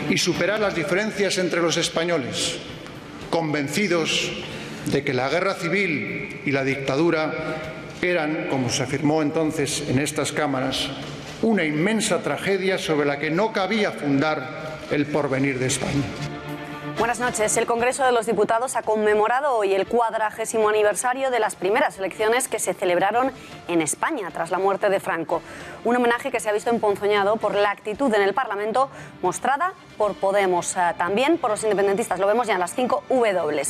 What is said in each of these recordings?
y superar las diferencias entre los españoles, convencidos de que la guerra civil y la dictadura eran, como se afirmó entonces en estas cámaras, una inmensa tragedia sobre la que no cabía fundar el porvenir de España. Buenas noches. El Congreso de los Diputados ha conmemorado hoy el 40º aniversario de las primeras elecciones que se celebraron en España tras la muerte de Franco. Un homenaje que se ha visto emponzoñado por la actitud en el Parlamento mostrada por Podemos, también por los independentistas. Lo vemos ya en las 5 W.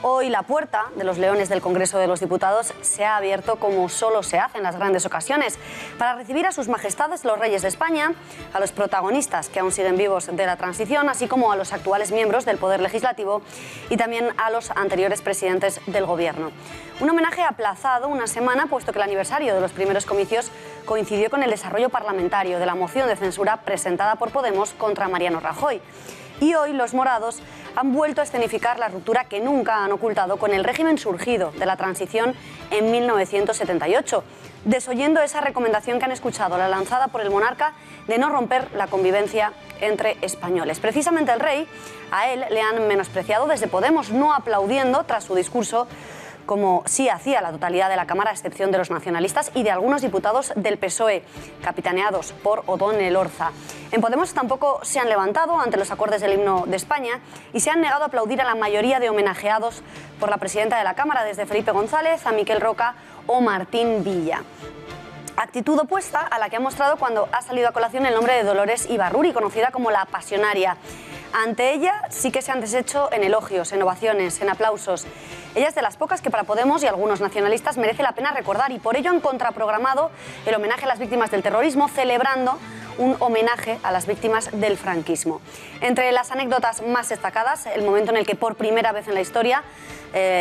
Hoy la puerta de los leones del Congreso de los Diputados se ha abierto como solo se hace en las grandes ocasiones, para recibir a sus majestades los reyes de España, a los protagonistas que aún siguen vivos de la transición, así como a los actuales miembros del Poder Legislativo y también a los anteriores presidentes del Gobierno. Un homenaje aplazado una semana, puesto que el aniversario de los primeros comicios coincidió con el desarrollo parlamentario de la moción de censura presentada por Podemos contra Mariano Rajoy. Y hoy los morados han vuelto a escenificar la ruptura que nunca han ocultado con el régimen surgido de la transición en 1978, desoyendo esa recomendación que han escuchado, la lanzada por el monarca, de no romper la convivencia entre españoles. Precisamente el rey, a él le han menospreciado desde Podemos, no aplaudiendo tras su discurso, como sí hacía la totalidad de la Cámara, a excepción de los nacionalistas y de algunos diputados del PSOE, capitaneados por Odón Elorza. En Podemos tampoco se han levantado ante los acordes del himno de España y se han negado a aplaudir a la mayoría de homenajeados por la presidenta de la Cámara, desde Felipe González a Miquel Roca o Martín Villa. Actitud opuesta a la que ha mostrado cuando ha salido a colación el nombre de Dolores Ibarruri, conocida como la Pasionaria. Ante ella sí que se han deshecho en elogios, en ovaciones, en aplausos. Ella es de las pocas que para Podemos y algunos nacionalistas merece la pena recordar, y por ello han contraprogramado el homenaje a las víctimas del terrorismo, celebrando un homenaje a las víctimas del franquismo. Entre las anécdotas más destacadas, el momento en el que por primera vez en la historia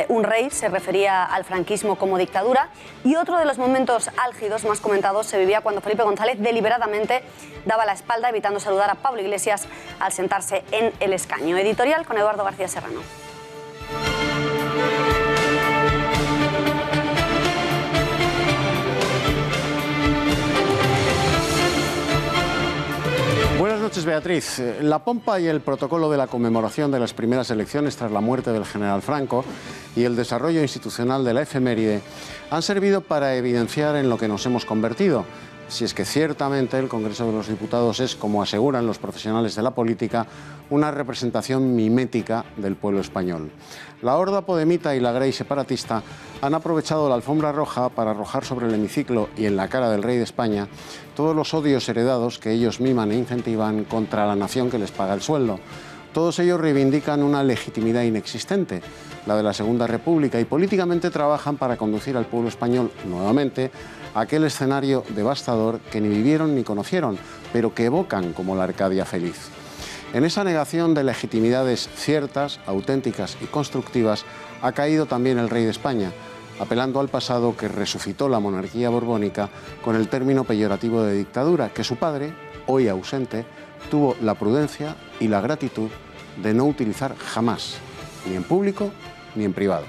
un rey se refería al franquismo como dictadura, y otro de los momentos álgidos más comentados se vivía cuando Felipe González deliberadamente daba la espalda, evitando saludar a Pablo Iglesias al sentarse en el escaño. Editorial con Eduardo García Serrano. Buenas noches, Beatriz. La pompa y el protocolo de la conmemoración de las primeras elecciones tras la muerte del general Franco y el desarrollo institucional de la efeméride han servido para evidenciar en lo que nos hemos convertido, si es que ciertamente el Congreso de los Diputados es, como aseguran los profesionales de la política, una representación mimética del pueblo español. La horda podemita y la grey separatista han aprovechado la alfombra roja para arrojar sobre el hemiciclo y en la cara del rey de España todos los odios heredados que ellos miman e incentivan contra la nación que les paga el sueldo. Todos ellos reivindican una legitimidad inexistente, la de la Segunda República, y políticamente trabajan para conducir al pueblo español nuevamente a aquel escenario devastador que ni vivieron ni conocieron, pero que evocan como la Arcadia feliz. En esa negación de legitimidades ciertas, auténticas y constructivas ha caído también el rey de España, apelando al pasado que resucitó la monarquía borbónica con el término peyorativo de dictadura, que su padre, hoy ausente, tuvo la prudencia y la gratitud de no utilizar jamás, ni en público ni en privado.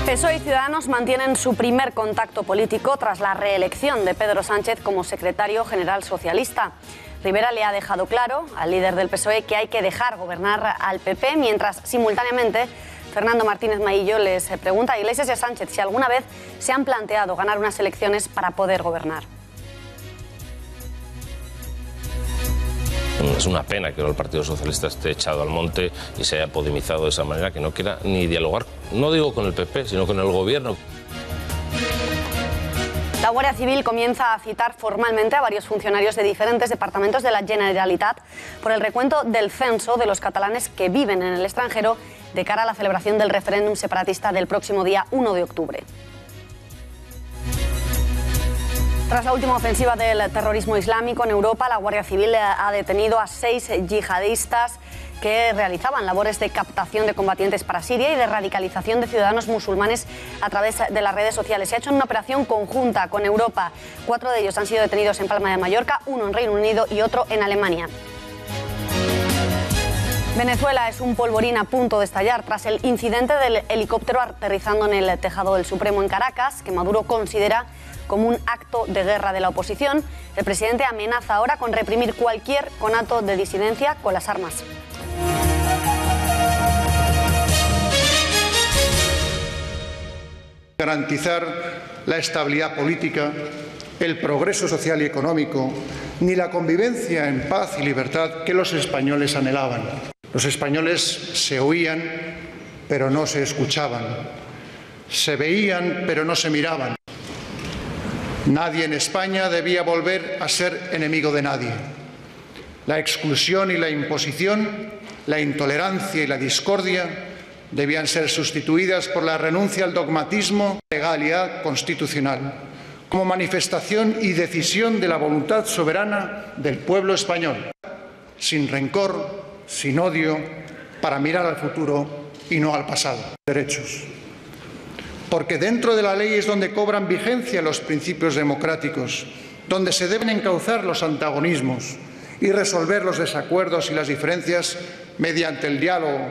PSOE y Ciudadanos mantienen su primer contacto político tras la reelección de Pedro Sánchez como secretario general socialista. Rivera le ha dejado claro al líder del PSOE que hay que dejar gobernar al PP, mientras simultáneamente Fernando Martínez Maillo les pregunta a Iglesias y a Sánchez si alguna vez se han planteado ganar unas elecciones para poder gobernar. Es una pena que el Partido Socialista esté echado al monte y se haya podemizado de esa manera, que no quiera ni dialogar, no digo con el PP, sino con el Gobierno. La Guardia Civil comienza a citar formalmente a varios funcionarios de diferentes departamentos de la Generalitat por el recuento del censo de los catalanes que viven en el extranjero de cara a la celebración del referéndum separatista del próximo día 1 de octubre. Tras la última ofensiva del terrorismo islámico en Europa, la Guardia Civil ha detenido a 6 yihadistas que realizaban labores de captación de combatientes para Siria y de radicalización de ciudadanos musulmanes a través de las redes sociales. Se ha hecho en una operación conjunta con Europa. 4 de ellos han sido detenidos en Palma de Mallorca, 1 en Reino Unido y otro en Alemania. Venezuela es un polvorín a punto de estallar tras el incidente del helicóptero aterrizando en el tejado del Supremo en Caracas, que Maduro considera como un acto de guerra de la oposición. El presidente amenaza ahora con reprimir cualquier conato de disidencia con las armas. Garantizar la estabilidad política, el progreso social y económico, ni la convivencia en paz y libertad que los españoles anhelaban. Los españoles se oían, pero no se escuchaban. Se veían, pero no se miraban. Nadie en España debía volver a ser enemigo de nadie. La exclusión y la imposición, la intolerancia y la discordia debían ser sustituidas por la renuncia al dogmatismo, legalidad constitucional, como manifestación y decisión de la voluntad soberana del pueblo español, sin rencor, sin odio, para mirar al futuro y no al pasado. Derechos. Porque dentro de la ley es donde cobran vigencia los principios democráticos, donde se deben encauzar los antagonismos y resolver los desacuerdos y las diferencias mediante el diálogo.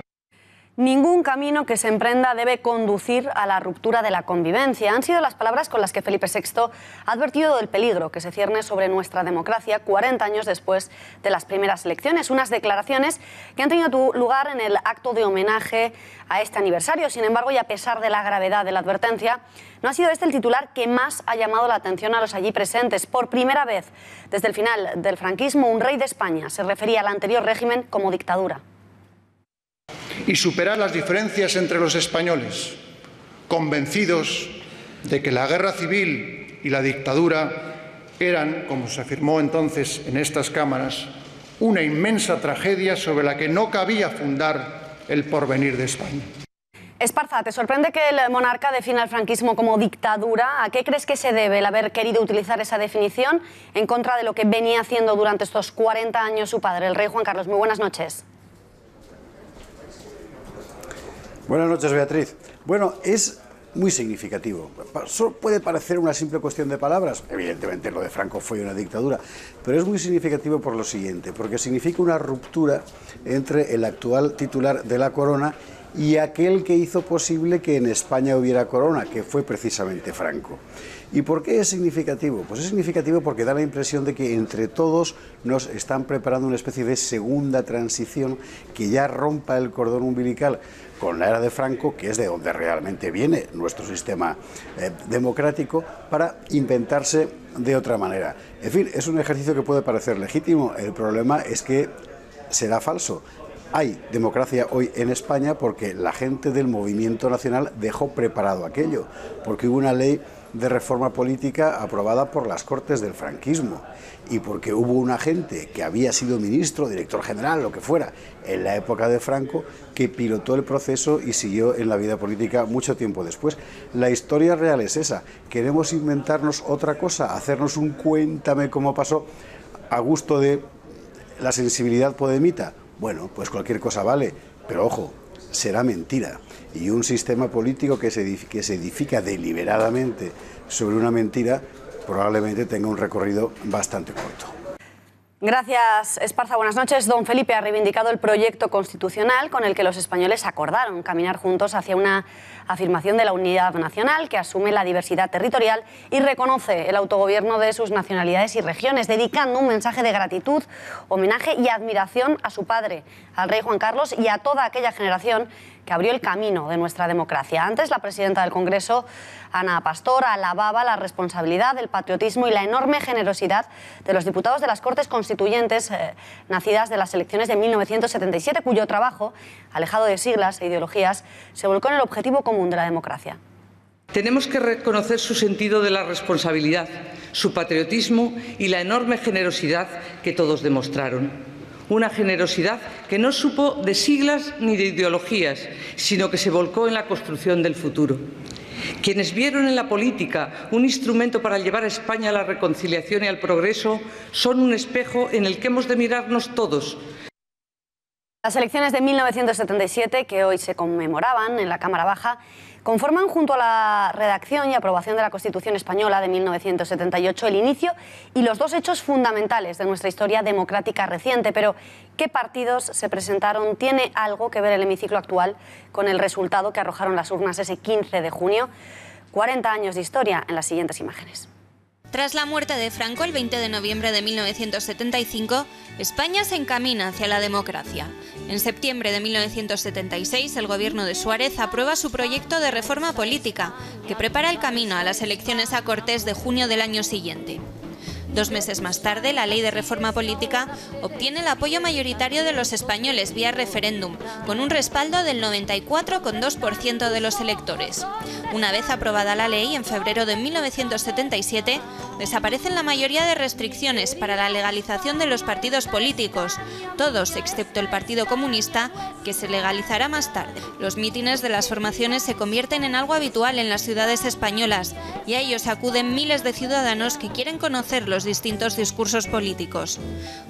Ningún camino que se emprenda debe conducir a la ruptura de la convivencia. Han sido las palabras con las que Felipe VI ha advertido del peligro que se cierne sobre nuestra democracia 40 años después de las primeras elecciones. Unas declaraciones que han tenido lugar en el acto de homenaje a este aniversario. Sin embargo, y a pesar de la gravedad de la advertencia, no ha sido este el titular que más ha llamado la atención a los allí presentes. Por primera vez desde el final del franquismo, un rey de España se refería al anterior régimen como dictadura. Y superar las diferencias entre los españoles, convencidos de que la guerra civil y la dictadura eran, como se afirmó entonces en estas cámaras, una inmensa tragedia sobre la que no cabía fundar el porvenir de España. Esparza, ¿te sorprende que el monarca defina el franquismo como dictadura? ¿A qué crees que se debe el haber querido utilizar esa definición en contra de lo que venía haciendo durante estos 40 años su padre, el rey Juan Carlos? Muy buenas noches. Buenas noches, Beatriz. Bueno, es muy significativo. Puede parecer una simple cuestión de palabras, evidentemente lo de Franco fue una dictadura, pero es muy significativo por lo siguiente, porque significa una ruptura entre el actual titular de la corona y aquel que hizo posible que en España hubiera corona, que fue precisamente Franco. ¿Y por qué es significativo? Pues es significativo porque da la impresión de que entre todos nos están preparando una especie de segunda transición que ya rompa el cordón umbilical con la era de Franco, que es de donde realmente viene nuestro sistema democrático, para inventarse de otra manera. En fin, es un ejercicio que puede parecer legítimo, el problema es que será falso. Hay democracia hoy en España porque la gente del movimiento nacional dejó preparado aquello, porque hubo una ley de reforma política aprobada por las Cortes del franquismo y porque hubo una gente que había sido ministro, director general, lo que fuera, en la época de Franco, que pilotó el proceso y siguió en la vida política mucho tiempo después. La historia real es esa. Queremos inventarnos otra cosa, hacernos un cuéntame cómo pasó a gusto de la sensibilidad podemita. Bueno, pues cualquier cosa vale, pero ojo, será mentira. Y un sistema político que se edifica deliberadamente sobre una mentira probablemente tenga un recorrido bastante corto. Gracias, Esparza. Buenas noches. Don Felipe ha reivindicado el proyecto constitucional con el que los españoles acordaron caminar juntos hacia una afirmación de la unidad nacional que asume la diversidad territorial y reconoce el autogobierno de sus nacionalidades y regiones, dedicando un mensaje de gratitud, homenaje y admiración a su padre, al rey Juan Carlos, y a toda aquella generación que abrió el camino de nuestra democracia. Antes, la presidenta del Congreso, Ana Pastor, alababa la responsabilidad, el patriotismo y la enorme generosidad de los diputados de las Cortes Constituyentes nacidas de las elecciones de 1977, cuyo trabajo, alejado de siglas e ideologías, se volcó en el objetivo común de la democracia. Tenemos que reconocer su sentido de la responsabilidad, su patriotismo y la enorme generosidad que todos demostraron. Una generosidad que no supo de siglas ni de ideologías, sino que se volcó en la construcción del futuro. Quienes vieron en la política un instrumento para llevar a España a la reconciliación y al progreso son un espejo en el que hemos de mirarnos todos. Las elecciones de 1977, que hoy se conmemoraban en la Cámara Baja, conforman junto a la redacción y aprobación de la Constitución Española de 1978 el inicio y los dos hechos fundamentales de nuestra historia democrática reciente. Pero, ¿qué partidos se presentaron? ¿Tiene algo que ver el hemiciclo actual con el resultado que arrojaron las urnas ese 15 de junio? 40 años de historia en las siguientes imágenes. Tras la muerte de Franco el 20 de noviembre de 1975, España se encamina hacia la democracia. En septiembre de 1976, el gobierno de Suárez aprueba su proyecto de reforma política, que prepara el camino a las elecciones a Cortes de junio del año siguiente. 2 meses más tarde, la ley de reforma política obtiene el apoyo mayoritario de los españoles vía referéndum, con un respaldo del 94,2% de los electores. Una vez aprobada la ley, en febrero de 1977, desaparecen la mayoría de restricciones para la legalización de los partidos políticos, todos excepto el Partido Comunista, que se legalizará más tarde. Los mítines de las formaciones se convierten en algo habitual en las ciudades españolas, y a ellos acuden miles de ciudadanos que quieren conocer los distintos discursos políticos.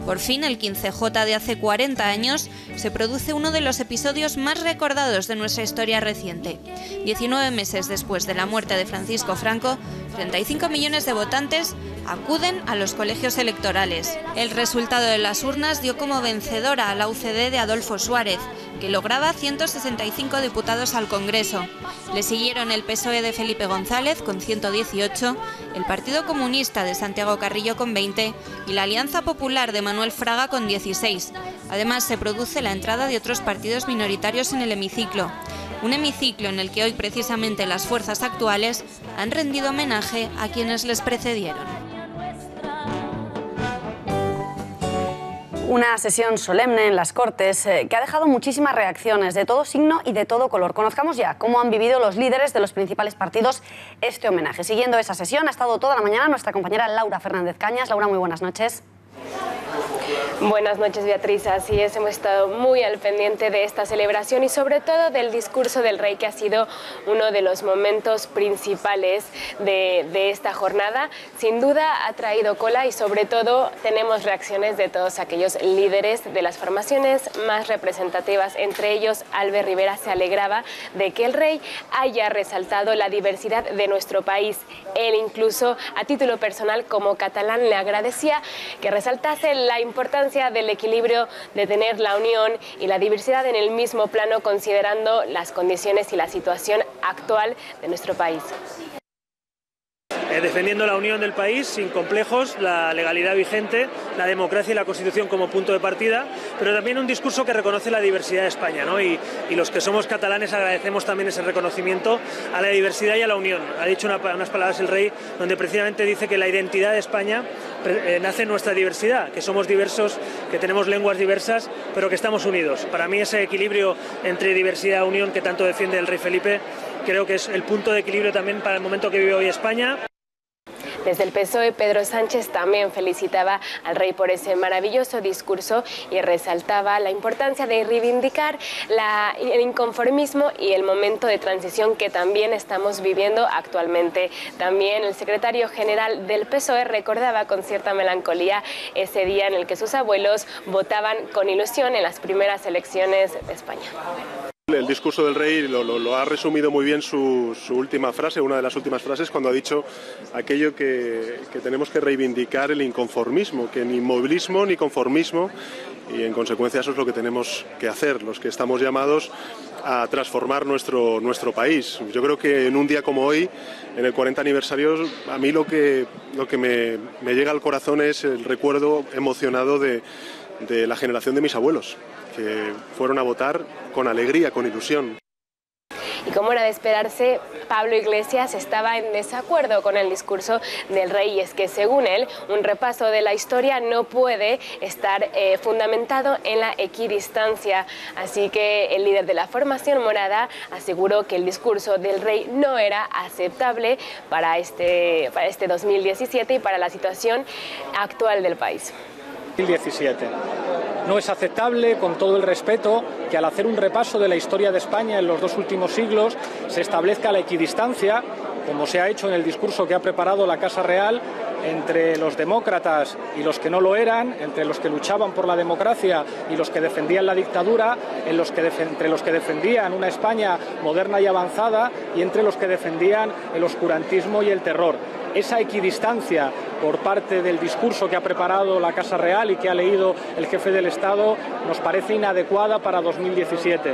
Por fin, el 15J de hace 40 años, se produce uno de los episodios más recordados de nuestra historia reciente. 19 meses después de la muerte de Francisco Franco, 35 millones de votantes acuden a los colegios electorales. El resultado de las urnas dio como vencedora a la UCD de Adolfo Suárez, que lograba 165 diputados al Congreso. Le siguieron el PSOE de Felipe González con 118, el Partido Comunista de Santiago Carrillo con 20 y la Alianza Popular de Manuel Fraga con 16. Además, se produce la entrada de otros partidos minoritarios en el hemiciclo. Un hemiciclo en el que hoy precisamente las fuerzas actuales han rendido homenaje a quienes les precedieron. Una sesión solemne en las Cortes que ha dejado muchísimas reacciones de todo signo y de todo color. Conozcamos ya cómo han vivido los líderes de los principales partidos este homenaje. Siguiendo esa sesión ha estado toda la mañana nuestra compañera Laura Fernández Cañas. Laura, muy buenas noches. Buenas noches, Beatriz. Así es, hemos estado muy al pendiente de esta celebración y sobre todo del discurso del rey, que ha sido uno de los momentos principales de esta jornada. Sin duda ha traído cola y sobre todo tenemos reacciones de todos aquellos líderes de las formaciones más representativas. Entre ellos, Albert Rivera se alegraba de que el rey haya resaltado la diversidad de nuestro país. Él incluso, a título personal, como catalán, le agradecía que resaltase la importancia del equilibrio de tener la unión y la diversidad en el mismo plano, considerando las condiciones y la situación actual de nuestro país. Defendiendo la unión del país sin complejos, la legalidad vigente, la democracia y la Constitución como punto de partida, pero también un discurso que reconoce la diversidad de España, ¿no? Y los que somos catalanes agradecemos también ese reconocimiento a la diversidad y a la unión. Ha dicho unas palabras el rey donde precisamente dice que la identidad de España nace en nuestra diversidad, que somos diversos, que tenemos lenguas diversas, pero que estamos unidos. Para mí ese equilibrio entre diversidad y unión que tanto defiende el rey Felipe, creo que es el punto de equilibrio también para el momento que vive hoy España. Desde el PSOE, Pedro Sánchez también felicitaba al rey por ese maravilloso discurso y resaltaba la importancia de reivindicar el inconformismo y el momento de transición que también estamos viviendo actualmente. También el secretario general del PSOE recordaba con cierta melancolía ese día en el que sus abuelos votaban con ilusión en las primeras elecciones de España. El discurso del rey lo ha resumido muy bien su última frase, una de las últimas frases, cuando ha dicho aquello que tenemos que reivindicar el inconformismo, que ni inmovilismo ni conformismo, y en consecuencia eso es lo que tenemos que hacer, los que estamos llamados a transformar nuestro país. Yo creo que en un día como hoy, en el 40 aniversario, a mí lo que me llega al corazón es el recuerdo emocionado de la generación de mis abuelos, que fueron a votar con alegría, con ilusión. Y como era de esperarse, Pablo Iglesias estaba en desacuerdo con el discurso del rey, y es que según él, un repaso de la historia no puede estar fundamentado en la equidistancia. Así que el líder de la formación morada aseguró que el discurso del rey no era aceptable para este 2017 y para la situación actual del país. 2017. No es aceptable, con todo el respeto, que al hacer un repaso de la historia de España en los 2 últimos siglos se establezca la equidistancia como se ha hecho en el discurso que ha preparado la Casa Real, entre los demócratas y los que no lo eran, entre los que luchaban por la democracia y los que defendían la dictadura, entre los que defendían una España moderna y avanzada y entre los que defendían el oscurantismo y el terror. Esa equidistancia por parte del discurso que ha preparado la Casa Real y que ha leído el jefe del Estado nos parece inadecuada para 2017.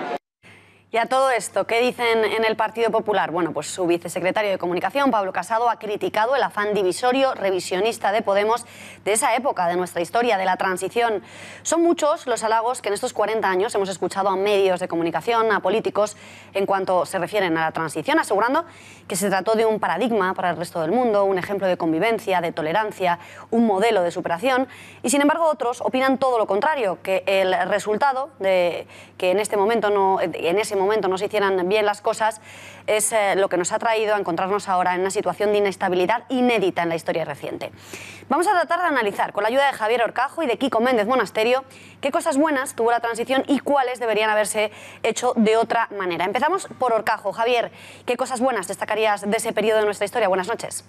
Y a todo esto, ¿qué dicen en el Partido Popular? Bueno, pues su vicesecretario de Comunicación, Pablo Casado, ha criticado el afán divisorio, revisionista de Podemos de esa época de nuestra historia, de la transición. Son muchos los halagos que en estos 40 años hemos escuchado a medios de comunicación, a políticos, en cuanto se refieren a la transición, asegurando que se trató de un paradigma para el resto del mundo, un ejemplo de convivencia, de tolerancia, un modelo de superación. Y sin embargo otros opinan todo lo contrario, que el resultado de que en ese momento no se hicieran bien las cosas es lo que nos ha traído a encontrarnos ahora en una situación de inestabilidad inédita en la historia reciente. Vamos a tratar de analizar, con la ayuda de Javier Horcajo y de Kiko Méndez Monasterio, qué cosas buenas tuvo la transición y cuáles deberían haberse hecho de otra manera. Empezamos por Horcajo. Javier, ¿qué cosas buenas destacarías de ese periodo de nuestra historia? Buenas noches.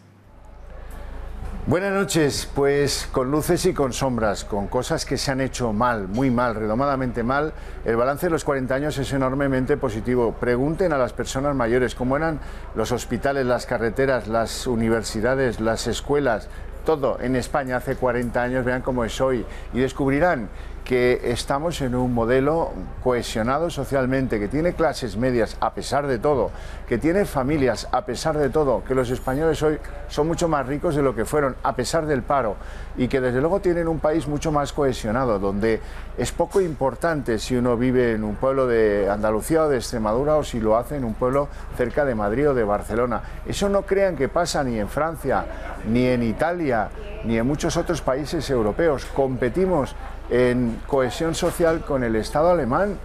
Buenas noches, pues con luces y con sombras, con cosas que se han hecho mal, muy mal, redomadamente mal. El balance de los 40 años es enormemente positivo. Pregunten a las personas mayores cómo eran los hospitales, las carreteras, las universidades, las escuelas, todo en España hace 40 años, vean cómo es hoy y descubrirán que estamos en un modelo cohesionado socialmente, que tiene clases medias a pesar de todo, que tiene familias a pesar de todo, que los españoles hoy son mucho más ricos de lo que fueron a pesar del paro y que desde luego tienen un país mucho más cohesionado, donde es poco importante si uno vive en un pueblo de Andalucía o de Extremadura o si lo hace en un pueblo cerca de Madrid o de Barcelona. Eso no crean que pasa ni en Francia, ni en Italia, ni en muchos otros países europeos. Competimos en cohesión social con el Estado alemán.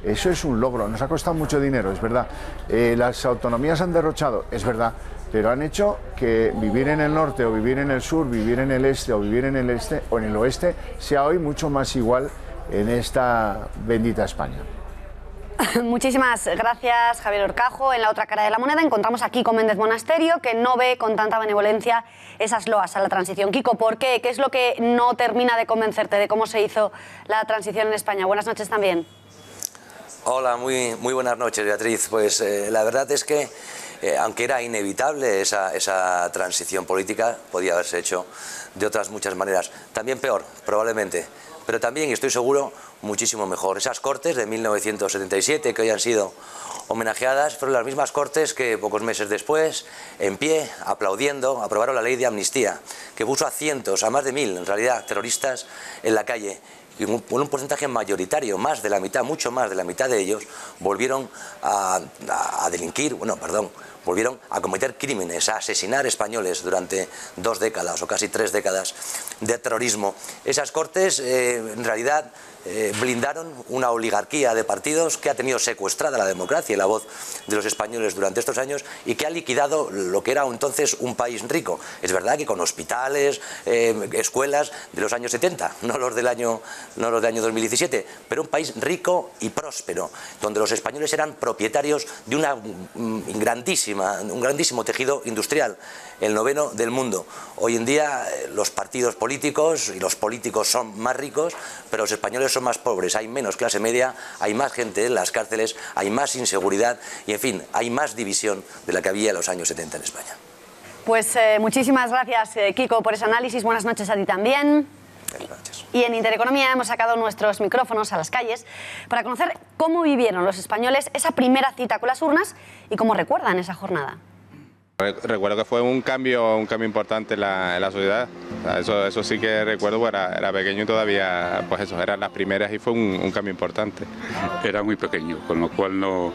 Eso es un logro. Nos ha costado mucho dinero, es verdad. Las autonomías han derrochado, es verdad, pero han hecho que vivir en el norte o vivir en el sur, vivir en el este o vivir en el este o en el oeste sea hoy mucho más igual en esta bendita España. Muchísimas gracias, Javier Horcajo. En la otra cara de la moneda encontramos a Kiko Méndez Monasterio, que no ve con tanta benevolencia esas loas a la transición. Kiko, ¿por qué? ¿Qué es lo que no termina de convencerte de cómo se hizo la transición en España? Buenas noches también. Hola, muy buenas noches, Beatriz. Pues la verdad es que, aunque era inevitable esa transición política, podía haberse hecho de otras muchas maneras. También peor, probablemente. Pero también, y estoy seguro, muchísimo mejor. Esas Cortes de 1977 que hoy han sido homenajeadas fueron las mismas Cortes que pocos meses después, en pie, aplaudiendo, aprobaron la ley de amnistía, que puso a cientos, a más de 1000 en realidad, terroristas en la calle. Y con un porcentaje mayoritario, más de la mitad, mucho más de la mitad de ellos, volvieron a delinquir, volvieron a cometer crímenes, a asesinar españoles durante 2 décadas o casi 3 décadas de terrorismo. Esas Cortes, en realidad, blindaron una oligarquía de partidos que ha tenido secuestrada la democracia y la voz de los españoles durante estos años y que ha liquidado lo que era entonces un país rico. Es verdad que con hospitales, escuelas de los años 70, no los del año 2017, pero un país rico y próspero, donde los españoles eran propietarios de un grandísimo tejido industrial, el 9º del mundo. Hoy en día los partidos políticos y los políticos son más ricos, pero los españoles son más pobres, hay menos clase media, hay más gente en las cárceles, hay más inseguridad y, en fin, hay más división de la que había en los años 70 en España. Pues muchísimas gracias, Kiko, por ese análisis. Buenas noches a ti también. Y en Intereconomía hemos sacado nuestros micrófonos a las calles para conocer cómo vivieron los españoles esa primera cita con las urnas y cómo recuerdan esa jornada. Recuerdo que fue un cambio importante en la sociedad. O sea, eso sí que recuerdo, era pequeño y todavía, pues eso, eran las primeras y fue un cambio importante. Era muy pequeño, con lo cual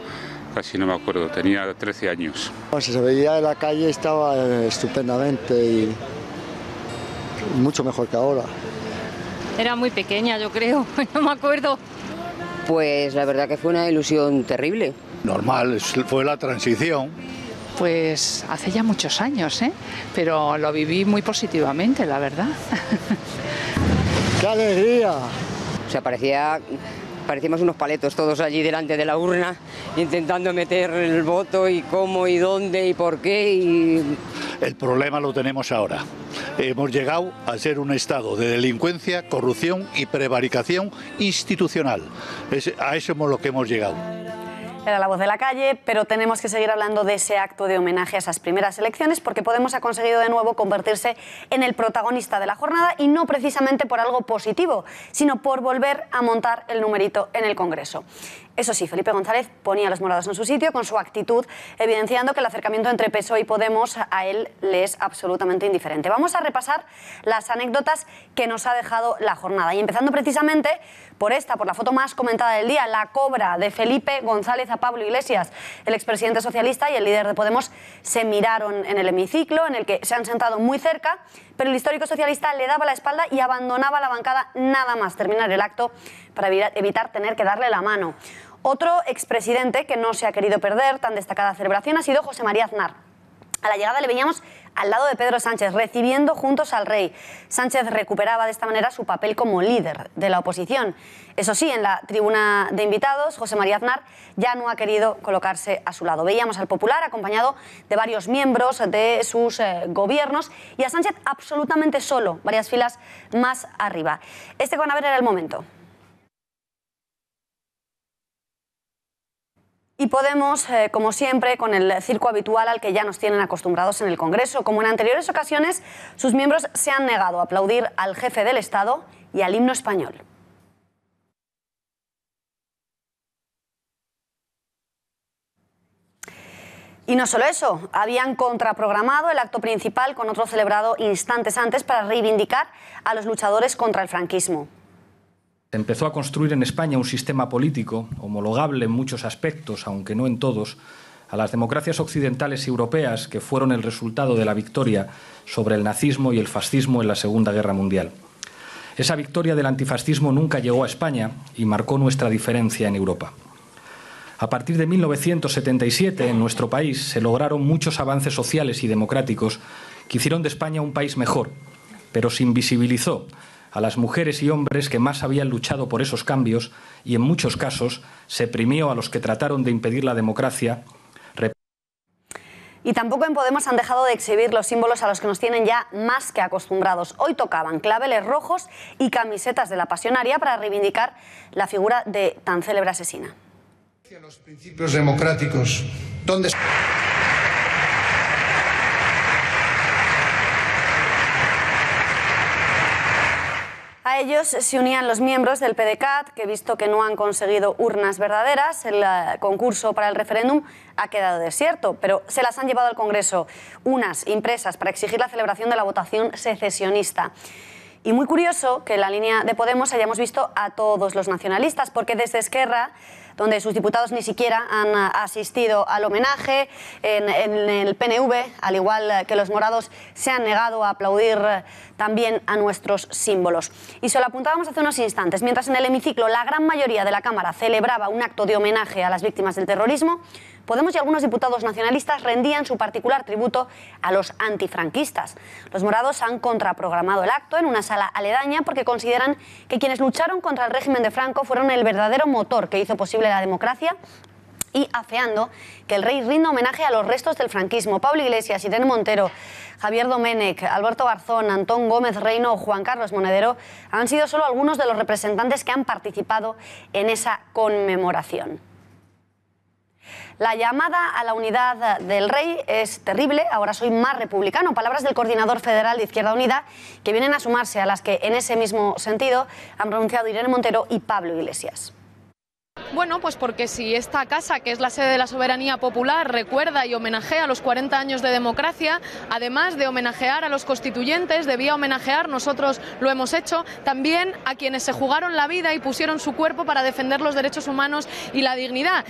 casi no me acuerdo, tenía 13 años. Si se veía en la calle estaba estupendamente y mucho mejor que ahora. Era muy pequeña, yo creo, no me acuerdo. Pues la verdad que fue una ilusión terrible. Normal, fue la transición. Pues hace ya muchos años, pero lo viví muy positivamente, la verdad. ¡Qué alegría! O sea, parecía parecíamos unos paletos todos allí delante de la urna, intentando meter el voto y cómo y dónde y por qué. El problema lo tenemos ahora. Hemos llegado a ser un estado de delincuencia, corrupción y prevaricación institucional. A eso es lo que hemos llegado. Era la voz de la calle, pero tenemos que seguir hablando de ese acto de homenaje a esas primeras elecciones porque Podemos ha conseguido de nuevo convertirse en el protagonista de la jornada y no precisamente por algo positivo, sino por volver a montar el numerito en el Congreso. Eso sí, Felipe González ponía a los morados en su sitio con su actitud, evidenciando que el acercamiento entre PSOE y Podemos a él le es absolutamente indiferente. Vamos a repasar las anécdotas que nos ha dejado la jornada y empezando precisamente por la foto más comentada del día, la cobra de Felipe González a Pablo Iglesias. El expresidente socialista y el líder de Podemos se miraron en el hemiciclo, en el que se han sentado muy cerca, pero el histórico socialista le daba la espalda y abandonaba la bancada nada más terminar el acto para evitar tener que darle la mano. Otro expresidente que no se ha querido perder tan destacada celebración ha sido José María Aznar. A la llegada le veíamos al lado de Pedro Sánchez, recibiendo juntos al rey. Sánchez recuperaba de esta manera su papel como líder de la oposición. Eso sí, en la tribuna de invitados, José María Aznar ya no ha querido colocarse a su lado. Veíamos al popular acompañado de varios miembros de sus gobiernos y a Sánchez absolutamente solo, varias filas más arriba. Este que van a ver era el momento. Y Podemos, como siempre, con el circo habitual al que ya nos tienen acostumbrados en el Congreso. Como en anteriores ocasiones, sus miembros se han negado a aplaudir al jefe del Estado y al himno español. Y no solo eso, habían contraprogramado el acto principal con otro celebrado instantes antes para reivindicar a los luchadores contra el franquismo. Se empezó a construir en España un sistema político homologable en muchos aspectos, aunque no en todos, a las democracias occidentales y europeas que fueron el resultado de la victoria sobre el nazismo y el fascismo en la Segunda Guerra Mundial. Esa victoria del antifascismo nunca llegó a España y marcó nuestra diferencia en Europa. A partir de 1977, en nuestro país, se lograron muchos avances sociales y democráticos que hicieron de España un país mejor, pero se invisibilizó a las mujeres y hombres que más habían luchado por esos cambios y en muchos casos se primió a los que trataron de impedir la democracia. Y tampoco en Podemos han dejado de exhibir los símbolos a los que nos tienen ya más que acostumbrados. Hoy tocaban claveles rojos y camisetas de la Pasionaria para reivindicar la figura de tan célebre asesina. Los principios democráticos, ¿dónde están? A ellos se unían los miembros del PDeCAT, que visto que no han conseguido urnas verdaderas, el concurso para el referéndum ha quedado desierto, pero se las han llevado al Congreso, unas impresas para exigir la celebración de la votación secesionista. Y muy curioso que en la línea de Podemos hayamos visto a todos los nacionalistas, porque desde Esquerra, donde sus diputados ni siquiera han asistido al homenaje, en el PNV, al igual que los morados, se han negado a aplaudir también a nuestros símbolos. Y se lo apuntábamos hace unos instantes, mientras en el hemiciclo la gran mayoría de la Cámara celebraba un acto de homenaje a las víctimas del terrorismo, Podemos y algunos diputados nacionalistas rendían su particular tributo a los antifranquistas. Los morados han contraprogramado el acto en una sala aledaña porque consideran que quienes lucharon contra el régimen de Franco fueron el verdadero motor que hizo posible la democracia y afeando que el rey rinda homenaje a los restos del franquismo. Pablo Iglesias, Irene Montero, Javier Domènech, Alberto Garzón, Antón Gómez Reino o Juan Carlos Monedero han sido solo algunos de los representantes que han participado en esa conmemoración. La llamada a la unidad del rey es terrible, ahora soy más republicano. Palabras del coordinador federal de Izquierda Unida que vienen a sumarse a las que en ese mismo sentido han pronunciado Irene Montero y Pablo Iglesias. Bueno, pues porque si esta casa, que es la sede de la soberanía popular, recuerda y homenajea los 40 años de democracia, además de homenajear a los constituyentes, debía homenajear, nosotros lo hemos hecho, también a quienes se jugaron la vida y pusieron su cuerpo para defender los derechos humanos y la dignidad.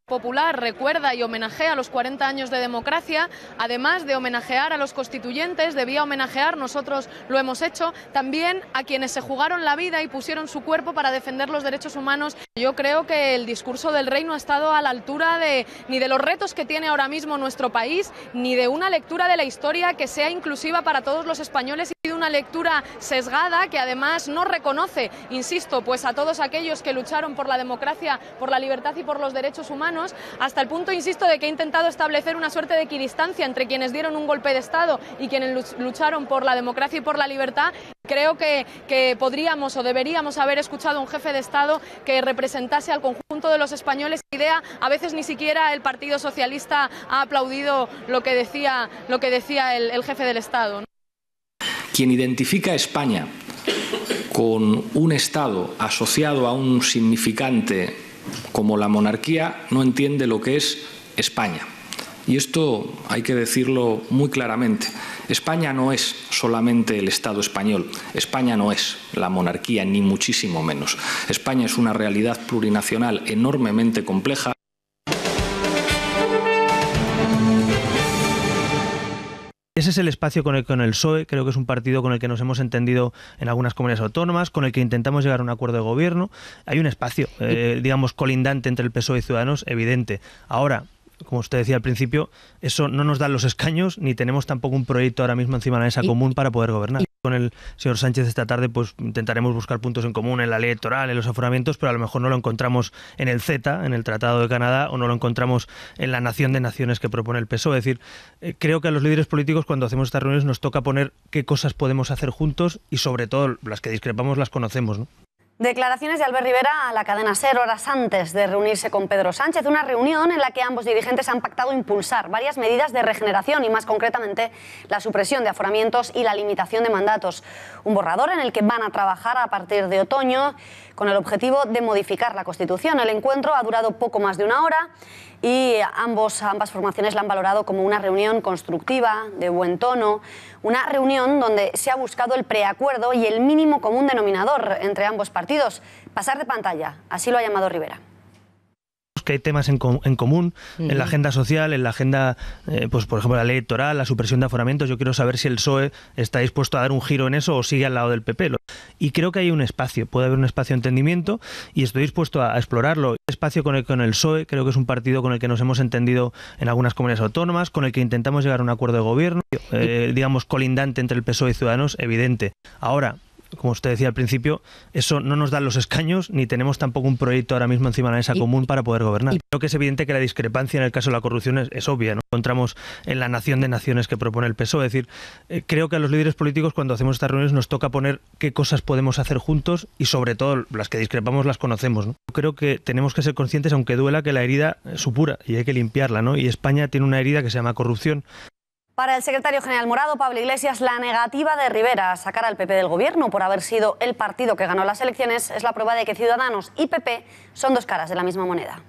Popular recuerda y homenajea los 40 años de democracia, además de homenajear a los constituyentes, debía homenajear, nosotros lo hemos hecho, también a quienes se jugaron la vida y pusieron su cuerpo para defender los derechos humanos. Yo creo que el discurso del rey no ha estado a la altura ni de los retos que tiene ahora mismo nuestro país, ni de una lectura de la historia que sea inclusiva para todos los españoles y de una una lectura sesgada que además no reconoce, insisto, pues a todos aquellos que lucharon por la democracia, por la libertad y por los derechos humanos, hasta el punto, insisto, de que ha intentado establecer una suerte de equidistancia entre quienes dieron un golpe de Estado y quienes lucharon por la democracia y por la libertad. Creo que podríamos o deberíamos haber escuchado a un jefe de Estado que representase al conjunto de los españoles. Idea, a veces ni siquiera el Partido Socialista ha aplaudido lo que decía el jefe del Estado, ¿no? Quien identifica a España con un Estado asociado a un significante como la monarquía no entiende lo que es España. Y esto hay que decirlo muy claramente. España no es solamente el Estado español. España no es la monarquía, ni muchísimo menos. España es una realidad plurinacional enormemente compleja. Ese es el espacio con el PSOE, creo que es un partido con el que nos hemos entendido en algunas comunidades autónomas, con el que intentamos llegar a un acuerdo de gobierno. Hay un espacio, digamos, colindante entre el PSOE y Ciudadanos, evidente. Ahora, como usted decía al principio, eso no nos da los escaños, ni tenemos tampoco un proyecto ahora mismo encima de la mesa común para poder gobernar. Con el señor Sánchez esta tarde pues intentaremos buscar puntos en común en la ley electoral, en los aforamientos, pero a lo mejor no lo encontramos en el CETA, en el Tratado de Canadá, o no lo encontramos en la nación de naciones que propone el PSOE. Es decir, creo que a los líderes políticos cuando hacemos estas reuniones nos toca poner qué cosas podemos hacer juntos y sobre todo las que discrepamos las conocemos, ¿no? Declaraciones de Albert Rivera a la cadena SER horas antes de reunirse con Pedro Sánchez, una reunión en la que ambos dirigentes han pactado impulsar varias medidas de regeneración y más concretamente la supresión de aforamientos y la limitación de mandatos. Un borrador en el que van a trabajar a partir de otoño con el objetivo de modificar la Constitución. El encuentro ha durado poco más de una hora y ambas formaciones la han valorado como una reunión constructiva, de buen tono, una reunión donde se ha buscado el preacuerdo y el mínimo común denominador entre ambos partidos. Pasar de pantalla, así lo ha llamado Rivera. Que hay temas en común en la agenda social, en la agenda, pues por ejemplo, la ley electoral, la supresión de aforamientos. Yo quiero saber si el PSOE está dispuesto a dar un giro en eso o sigue al lado del PP. Y creo que hay un espacio, puede haber un espacio de entendimiento y estoy dispuesto a explorarlo. El espacio con el PSOE, creo que es un partido con el que nos hemos entendido en algunas comunidades autónomas, con el que intentamos llegar a un acuerdo de gobierno, digamos, colindante entre el PSOE y Ciudadanos, evidente. Ahora, como usted decía al principio, eso no nos da los escaños, ni tenemos tampoco un proyecto ahora mismo encima de la mesa común para poder gobernar. Creo que es evidente que la discrepancia en el caso de la corrupción es obvia, ¿no? Encontramos en la nación de naciones que propone el PSOE. Es decir, creo que a los líderes políticos cuando hacemos estas reuniones nos toca poner qué cosas podemos hacer juntos y sobre todo las que discrepamos las conocemos, ¿no? Creo que tenemos que ser conscientes, aunque duela, que la herida supura y hay que limpiarla, ¿no? Y España tiene una herida que se llama corrupción. Para el secretario general morado, Pablo Iglesias, la negativa de Rivera a sacar al PP del gobierno por haber sido el partido que ganó las elecciones es la prueba de que Ciudadanos y PP son dos caras de la misma moneda.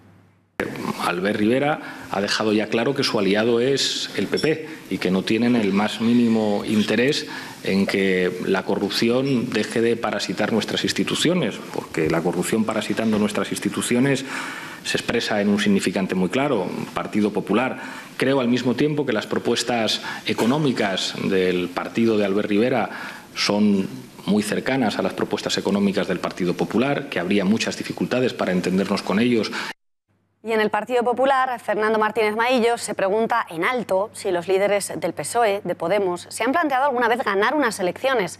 Albert Rivera ha dejado ya claro que su aliado es el PP y que no tienen el más mínimo interés en que la corrupción deje de parasitar nuestras instituciones, porque la corrupción parasitando nuestras instituciones se expresa en un significante muy claro, Partido Popular. Creo al mismo tiempo que las propuestas económicas del partido de Albert Rivera son muy cercanas a las propuestas económicas del Partido Popular, que habría muchas dificultades para entendernos con ellos. Y en el Partido Popular, Fernando Martínez Maillo se pregunta en alto si los líderes del PSOE, de Podemos, se han planteado alguna vez ganar unas elecciones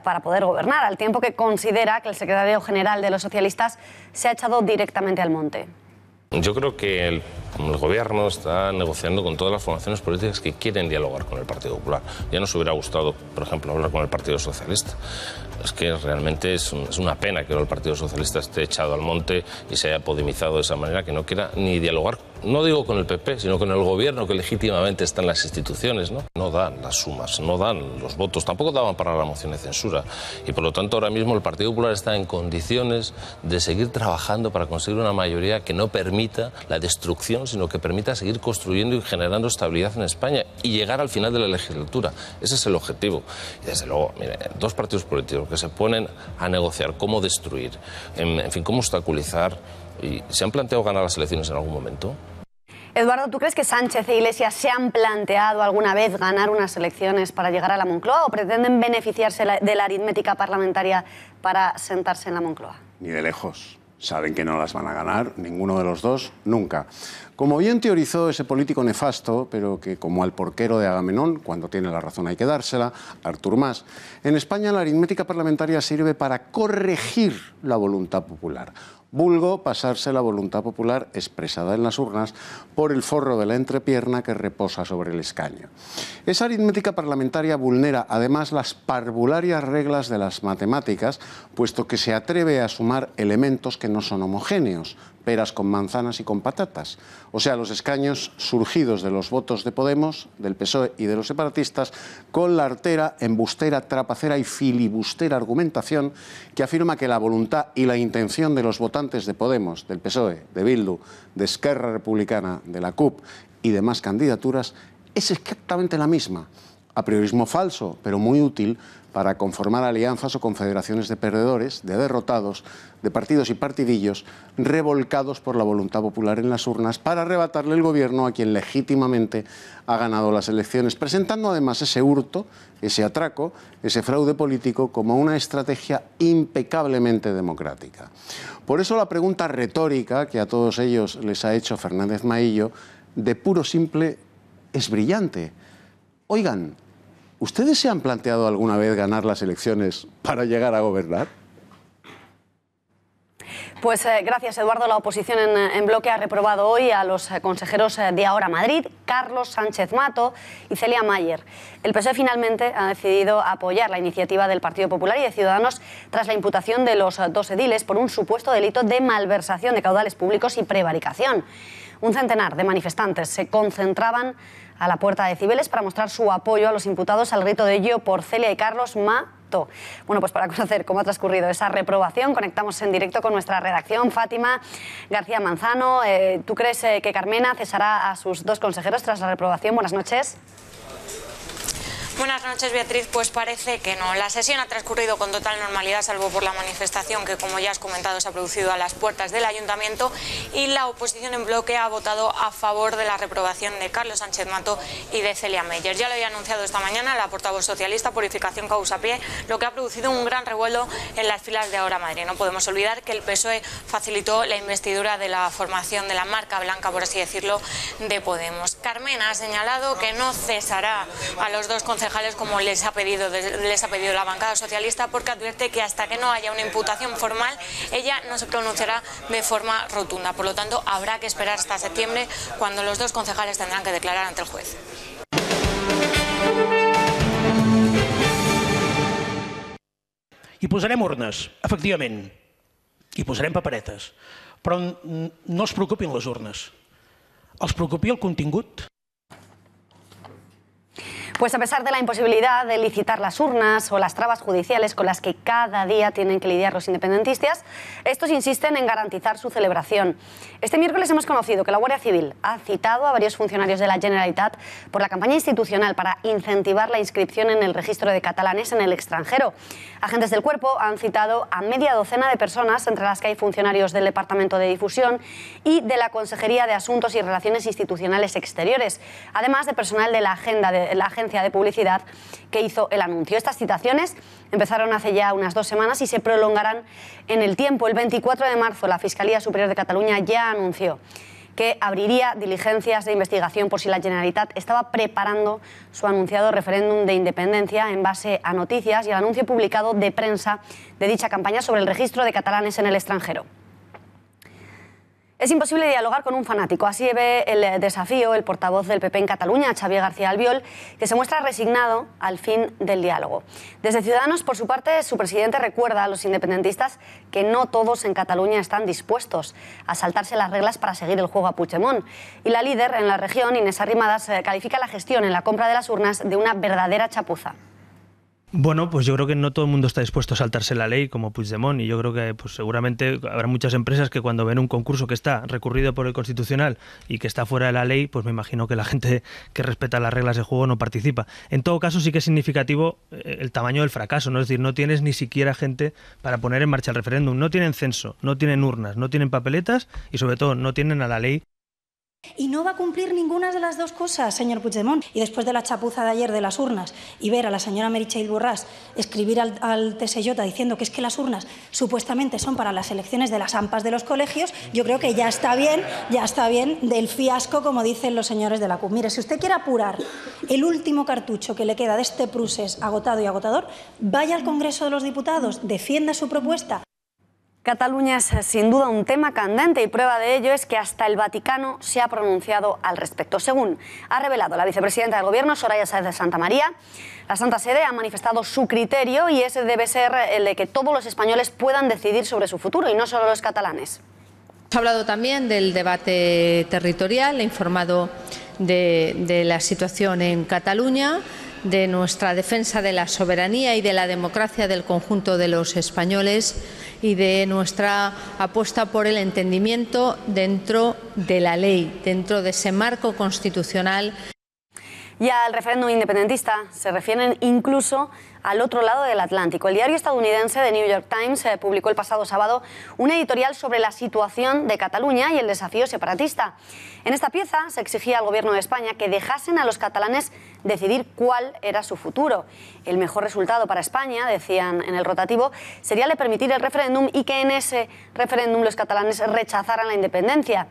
para poder gobernar, al tiempo que considera que el secretario general de los socialistas se ha echado directamente al monte. Yo creo que el gobierno está negociando con todas las formaciones políticas que quieren dialogar con el Partido Popular. Ya nos hubiera gustado, por ejemplo, hablar con el Partido Socialista. Es que realmente es una pena que el Partido Socialista esté echado al monte y se haya podemizado de esa manera, que no quiera ni dialogar, no digo con el PP, sino con el gobierno que legítimamente está en las instituciones, ¿no? No dan las sumas, no dan los votos, tampoco daban para la moción de censura. Y por lo tanto ahora mismo el Partido Popular está en condiciones de seguir trabajando para conseguir una mayoría que no permita la destrucción, sino que permita seguir construyendo y generando estabilidad en España y llegar al final de la legislatura. Ese es el objetivo. Y desde luego, mire, dos partidos políticos que se ponen a negociar cómo destruir, en fin, cómo obstaculizar, y ¿se han planteado ganar las elecciones en algún momento? Eduardo, ¿tú crees que Sánchez e Iglesias se han planteado alguna vez ganar unas elecciones para llegar a la Moncloa o pretenden beneficiarse de la aritmética parlamentaria para sentarse en la Moncloa? Ni de lejos. Saben que no las van a ganar, ninguno de los dos, nunca. Como bien teorizó ese político nefasto, pero que como al porquero de Agamenón, cuando tiene la razón hay que dársela, Artur Mas, en España la aritmética parlamentaria sirve para corregir la voluntad popular. Vulgo pasarse la voluntad popular expresada en las urnas por el forro de la entrepierna que reposa sobre el escaño. Esa aritmética parlamentaria vulnera además las parvularias reglas de las matemáticas, puesto que se atreve a sumar elementos que no son homogéneos, peras con manzanas y con patatas. O sea, los escaños surgidos de los votos de Podemos, del PSOE y de los separatistas, con la artera, embustera, trapacera y filibustera argumentación que afirma que la voluntad y la intención de los votantes de Podemos, del PSOE, de Bildu, de Esquerra Republicana, de la CUP y demás candidaturas es exactamente la misma. Apriorismo falso, pero muy útil para conformar alianzas o confederaciones de perdedores, de derrotados, de partidos y partidillos revolcados por la voluntad popular en las urnas para arrebatarle el gobierno a quien legítimamente ha ganado las elecciones, presentando además ese hurto, ese atraco, ese fraude político como una estrategia impecablemente democrática. Por eso la pregunta retórica que a todos ellos les ha hecho Fernández Maillo, de puro simple, es brillante. Oigan, ¿ustedes se han planteado alguna vez ganar las elecciones para llegar a gobernar? Pues gracias, Eduardo. La oposición en bloque ha reprobado hoy a los consejeros de Ahora Madrid, Carlos Sánchez Mato y Celia Mayer. El PSOE finalmente ha decidido apoyar la iniciativa del Partido Popular y de Ciudadanos tras la imputación de los dos ediles por un supuesto delito de malversación de caudales públicos y prevaricación. Un centenar de manifestantes se concentraban a la puerta de Cibeles para mostrar su apoyo a los imputados al grito de ello por Celia y Carlos Mato. Bueno, pues para conocer cómo ha transcurrido esa reprobación, conectamos en directo con nuestra redacción. Fátima García Manzano, ¿tú crees que Carmena cesará a sus dos consejeros tras la reprobación? Buenas noches. Buenas noches, Beatriz. Pues parece que no. La sesión ha transcurrido con total normalidad, salvo por la manifestación que, como ya has comentado, se ha producido a las puertas del Ayuntamiento, y la oposición en bloque ha votado a favor de la reprobación de Carlos Sánchez Mato y de Celia Mayer. Ya lo había anunciado esta mañana la portavoz socialista, Purificación Causapié, lo que ha producido un gran revuelo en las filas de Ahora Madrid. No podemos olvidar que el PSOE facilitó la investidura de la formación de la marca blanca, por así decirlo, de Podemos. Carmena ha señalado que no cesará a los dos concejales como les ha pedido la bancada socialista, porque advierte que hasta que no haya una imputación formal ella no se pronunciará de forma rotunda. Por lo tanto, habrá que esperar hasta septiembre, cuando los dos concejales tendrán que declarar ante el juez. Hi posarem urnes, efectivament, hi posarem paperetes, però no els preocupin les urnes, els preocupi el contingut. Pues a pesar de la imposibilidad de licitar las urnas o las trabas judiciales con las que cada día tienen que lidiar los independentistas, estos insisten en garantizar su celebración. Este miércoles hemos conocido que la Guardia Civil ha citado a varios funcionarios de la Generalitat por la campaña institucional para incentivar la inscripción en el registro de catalanes en el extranjero. Agentes del cuerpo han citado a media docena de personas, entre las que hay funcionarios del Departamento de Difusión y de la Consejería de Asuntos y Relaciones Institucionales Exteriores, además de personal de la agencia de publicidad que hizo el anuncio. Estas citaciones empezaron hace ya unas 2 semanas y se prolongarán en el tiempo. El 24 de marzo la Fiscalía Superior de Cataluña ya anunció que abriría diligencias de investigación por si la Generalitat estaba preparando su anunciado referéndum de independencia en base a noticias y al anuncio publicado de prensa de dicha campaña sobre el registro de catalanes en el extranjero. Es imposible dialogar con un fanático, así ve el desafío el portavoz del PP en Cataluña, Xavier García Albiol, que se muestra resignado al fin del diálogo. Desde Ciudadanos, por su parte, su presidente recuerda a los independentistas que no todos en Cataluña están dispuestos a saltarse las reglas para seguir el juego a Puigdemont. Y la líder en la región, Inés Arrimadas, califica la gestión en la compra de las urnas de una verdadera chapuza. Bueno, pues yo creo que no todo el mundo está dispuesto a saltarse la ley como Puigdemont, y yo creo que pues seguramente habrá muchas empresas que cuando ven un concurso que está recurrido por el Constitucional y que está fuera de la ley, pues me imagino que la gente que respeta las reglas de juego no participa. En todo caso, sí que es significativo el tamaño del fracaso, ¿no? Es decir, no tienes ni siquiera gente para poner en marcha el referéndum, no tienen censo, no tienen urnas, no tienen papeletas y sobre todo no tienen a la ley Y no va a cumplir ninguna de las dos cosas, señor Puigdemont. Y después de la chapuza de ayer de las urnas y ver a la señora Meritxell Borràs escribir al TSJ diciendo que es que las urnas supuestamente son para las elecciones de las AMPAs de los colegios, yo creo que ya está bien del fiasco, como dicen los señores de la CUP. Mire, si usted quiere apurar el último cartucho que le queda de este procés agotado y agotador, vaya al Congreso de los Diputados, defienda su propuesta. Cataluña es sin duda un tema candente y prueba de ello es que hasta el Vaticano se ha pronunciado al respecto. Según ha revelado la vicepresidenta del Gobierno, Soraya Sáez de Santamaría, la Santa Sede ha manifestado su criterio y ese debe ser el de que todos los españoles puedan decidir sobre su futuro y no solo los catalanes. Ha hablado también del debate territorial, ha informado de la situación en Cataluña, de nuestra defensa de la soberanía y de la democracia del conjunto de los españoles y de nuestra apuesta por el entendimiento dentro de la ley, dentro de ese marco constitucional. Y al referéndum independentista se refieren incluso al otro lado del Atlántico. El diario estadounidense The New York Times publicó el pasado sábado un editorial sobre la situación de Cataluña y el desafío separatista. En esta pieza se exigía al Gobierno de España que dejasen a los catalanes decidir cuál era su futuro. El mejor resultado para España, decían en el rotativo, sería el de permitir el referéndum y que en ese referéndum los catalanes rechazaran la independencia.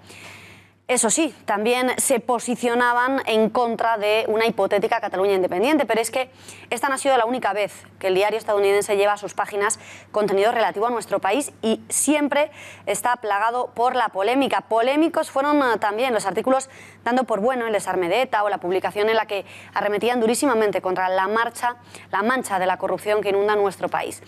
Eso sí, también se posicionaban en contra de una hipotética Cataluña independiente, pero es que esta no ha sido la única vez que el diario estadounidense lleva a sus páginas contenido relativo a nuestro país y siempre está plagado por la polémica. Polémicos fueron también los artículos dando por bueno el desarme de ETA o la publicación en la que arremetían durísimamente contra la mancha de la corrupción que inunda nuestro país.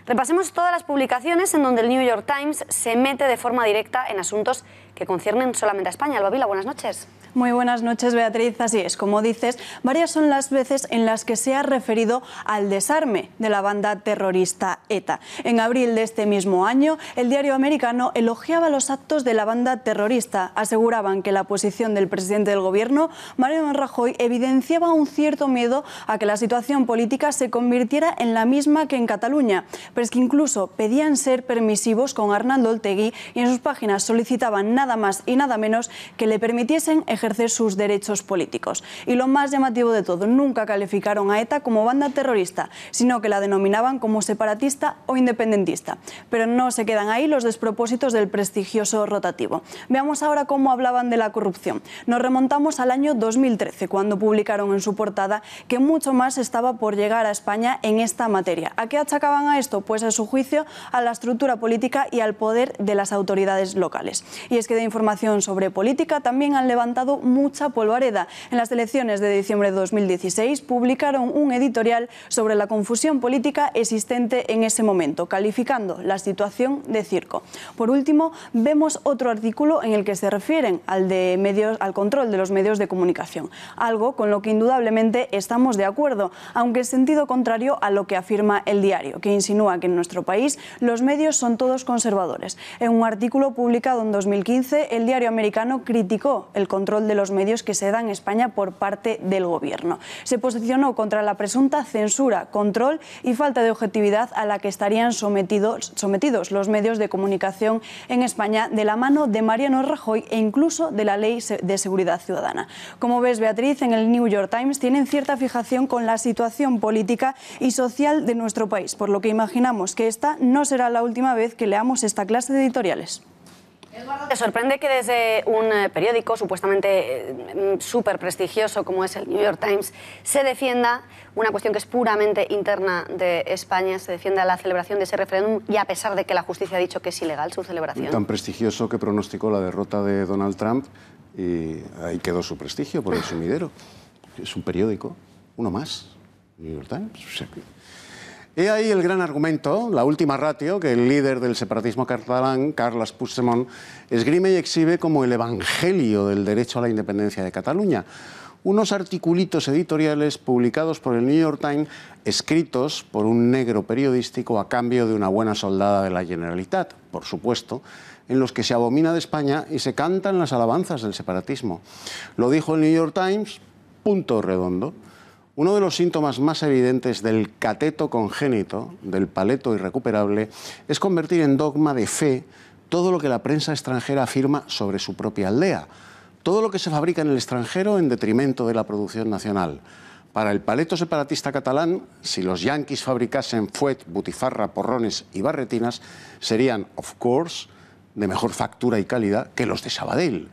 Repasemos todas las publicaciones en donde el New York Times se mete de forma directa en asuntos que conciernen solamente a España. Alba Vila, buenas noches. Muy buenas noches, Beatriz. Así es, como dices, varias son las veces en las que se ha referido al desarme de la banda terrorista ETA. En abril de este mismo año, el diario americano elogiaba los actos de la banda terrorista. Aseguraban que la posición del presidente del Gobierno, Mariano Rajoy, evidenciaba un cierto miedo a que la situación política se convirtiera en la misma que en Cataluña. Pero es que incluso pedían ser permisivos con Arnaldo Otegi y en sus páginas solicitaban nada más y nada menos que le permitiesen ejercer sus derechos políticos. Y lo más llamativo de todo, nunca calificaron a ETA como banda terrorista, sino que la denominaban como separatista o independentista. Pero no se quedan ahí los despropósitos del prestigioso rotativo. Veamos ahora cómo hablaban de la corrupción. Nos remontamos al año 2013, cuando publicaron en su portada que mucho más estaba por llegar a España en esta materia. ¿A qué achacaban a esto? Pues a su juicio a la estructura política y al poder de las autoridades locales. Y es que de información sobre política también han levantado mucha polvareda. En las elecciones de diciembre de 2016 publicaron un editorial sobre la confusión política existente en ese momento, calificando la situación de circo. Por último, vemos otro artículo en el que se refieren al control de los medios de comunicación, algo con lo que indudablemente estamos de acuerdo, aunque en sentido contrario a lo que afirma el diario, que insinúa que en nuestro país los medios son todos conservadores. En un artículo publicado en 2015, el diario americano criticó el control de los medios que se da en España por parte del Gobierno. Se posicionó contra la presunta censura, control y falta de objetividad a la que estarían sometidos los medios de comunicación en España de la mano de Mariano Rajoy e incluso de la Ley de Seguridad Ciudadana. Como ves, Beatriz, en el New York Times tienen cierta fijación con la situación política y social de nuestro país, por lo que imaginamos que esta no será la última vez que leamos esta clase de editoriales. ¿Te sorprende que desde un periódico supuestamente súper prestigioso como es el New York Times se defienda una cuestión que es puramente interna de España, se defienda la celebración de ese referéndum y a pesar de que la justicia ha dicho que es ilegal su celebración? Tan prestigioso que pronosticó la derrota de Donald Trump y ahí quedó su prestigio por el sumidero. Es un periódico, uno más, New York Times. O sea que... He ahí el gran argumento, la última ratio, que el líder del separatismo catalán, Carles Puigdemont, esgrime y exhibe como el evangelio del derecho a la independencia de Cataluña. Unos articulitos editoriales publicados por el New York Times, escritos por un negro periodístico a cambio de una buena soldada de la Generalitat, por supuesto, en los que se abomina de España y se cantan las alabanzas del separatismo. Lo dijo el New York Times, punto redondo. Uno de los síntomas más evidentes del cateto congénito, del paleto irrecuperable, es convertir en dogma de fe todo lo que la prensa extranjera afirma sobre su propia aldea. todo lo que se fabrica en el extranjero en detrimento de la producción nacional. Para el paleto separatista catalán, si los yanquis fabricasen fuet, butifarra, porrones y barretinas, serían, of course, de mejor factura y calidad que los de Sabadell.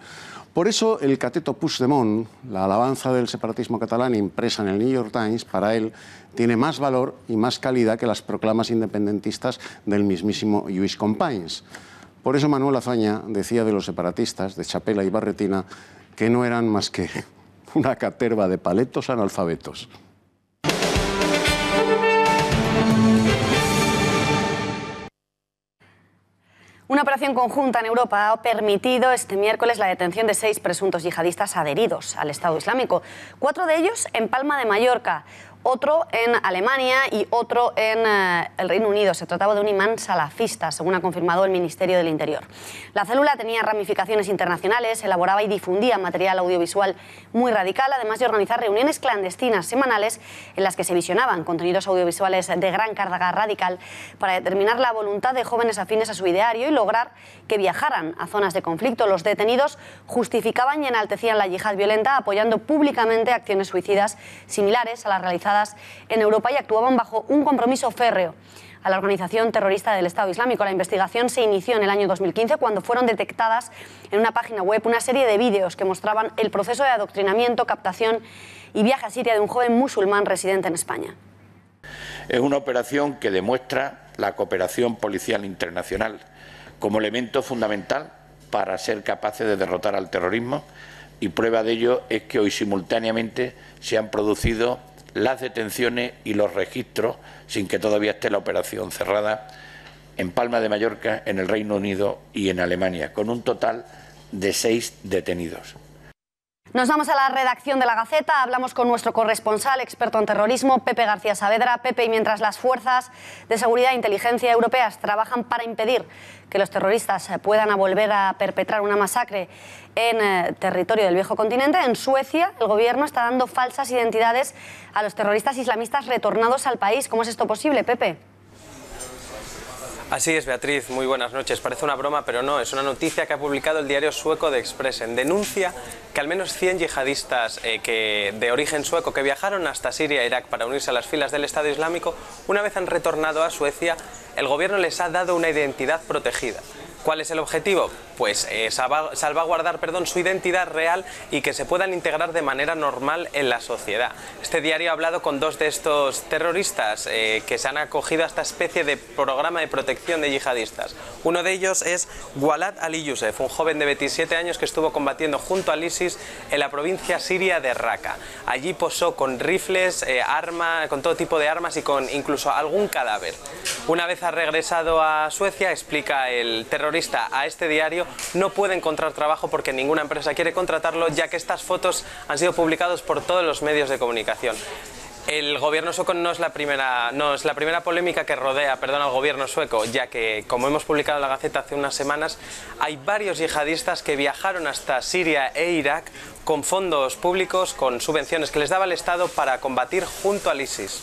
Por eso el cateto Puigdemont, la alabanza del separatismo catalán impresa en el New York Times, para él tiene más valor y más calidad que las proclamas independentistas del mismísimo Lluís Companys. Por eso Manuel Azaña decía de los separatistas, de Chapela y Barretina, que no eran más que una caterva de paletos analfabetos. Una operación conjunta en Europa ha permitido este miércoles la detención de 6 presuntos yihadistas adheridos al Estado Islámico. 4 de ellos en Palma de Mallorca, otro en Alemania y otro en el Reino Unido. Se trataba de un imán salafista, según ha confirmado el Ministerio del Interior. La célula tenía ramificaciones internacionales, elaboraba y difundía material audiovisual muy radical, además de organizar reuniones clandestinas semanales en las que se visionaban contenidos audiovisuales de gran carga radical para determinar la voluntad de jóvenes afines a su ideario y lograr que viajaran a zonas de conflicto. Los detenidos justificaban y enaltecían la yihad violenta, apoyando públicamente acciones suicidas similares a las realizadas en Europa y actuaban bajo un compromiso férreo a la organización terrorista del Estado Islámico. La investigación se inició en el año 2015 cuando fueron detectadas en una página web una serie de vídeos que mostraban el proceso de adoctrinamiento, captación y viaje a Siria de un joven musulmán residente en España. Es una operación que demuestra la cooperación policial internacional como elemento fundamental para ser capaces de derrotar al terrorismo, y prueba de ello es que hoy simultáneamente se han producido las detenciones y los registros, sin que todavía esté la operación cerrada, en Palma de Mallorca, en el Reino Unido y en Alemania, con un total de 6 detenidos. Nos vamos a la redacción de La Gaceta, hablamos con nuestro corresponsal, experto en terrorismo, Pepe García Saavedra. Pepe, y mientras las fuerzas de seguridad e inteligencia europeas trabajan para impedir que los terroristas puedan volver a perpetrar una masacre en territorio del viejo continente, en Suecia el gobierno está dando falsas identidades a los terroristas islamistas retornados al país. ¿Cómo es esto posible, Pepe? Así es, Beatriz, muy buenas noches. Parece una broma, pero no, es una noticia que ha publicado el diario sueco de Expressen. Denuncia que al menos 100 yihadistas de origen sueco que viajaron hasta Siria e Irak para unirse a las filas del Estado Islámico, una vez han retornado a Suecia, el gobierno les ha dado una identidad protegida. ¿Cuál es el objetivo? Pues salvaguardar su identidad real y que se puedan integrar de manera normal en la sociedad. Este diario ha hablado con 2 de estos terroristas que se han acogido a esta especie de programa de protección de yihadistas. Uno de ellos es Walad Ali Youssef, un joven de 27 años que estuvo combatiendo junto al ISIS en la provincia siria de Raqqa. Allí posó con rifles, con todo tipo de armas y con incluso algún cadáver. Una vez ha regresado a Suecia, explica el terrorista a este diario, no puede encontrar trabajo porque ninguna empresa quiere contratarlo, ya que estas fotos han sido publicadas por todos los medios de comunicación. El gobierno sueco no es la primera polémica que rodea al gobierno sueco, ya que, como hemos publicado en La Gaceta hace unas semanas, hay varios yihadistas que viajaron hasta Siria e Irak con fondos públicos, con subvenciones que les daba el Estado para combatir junto al ISIS.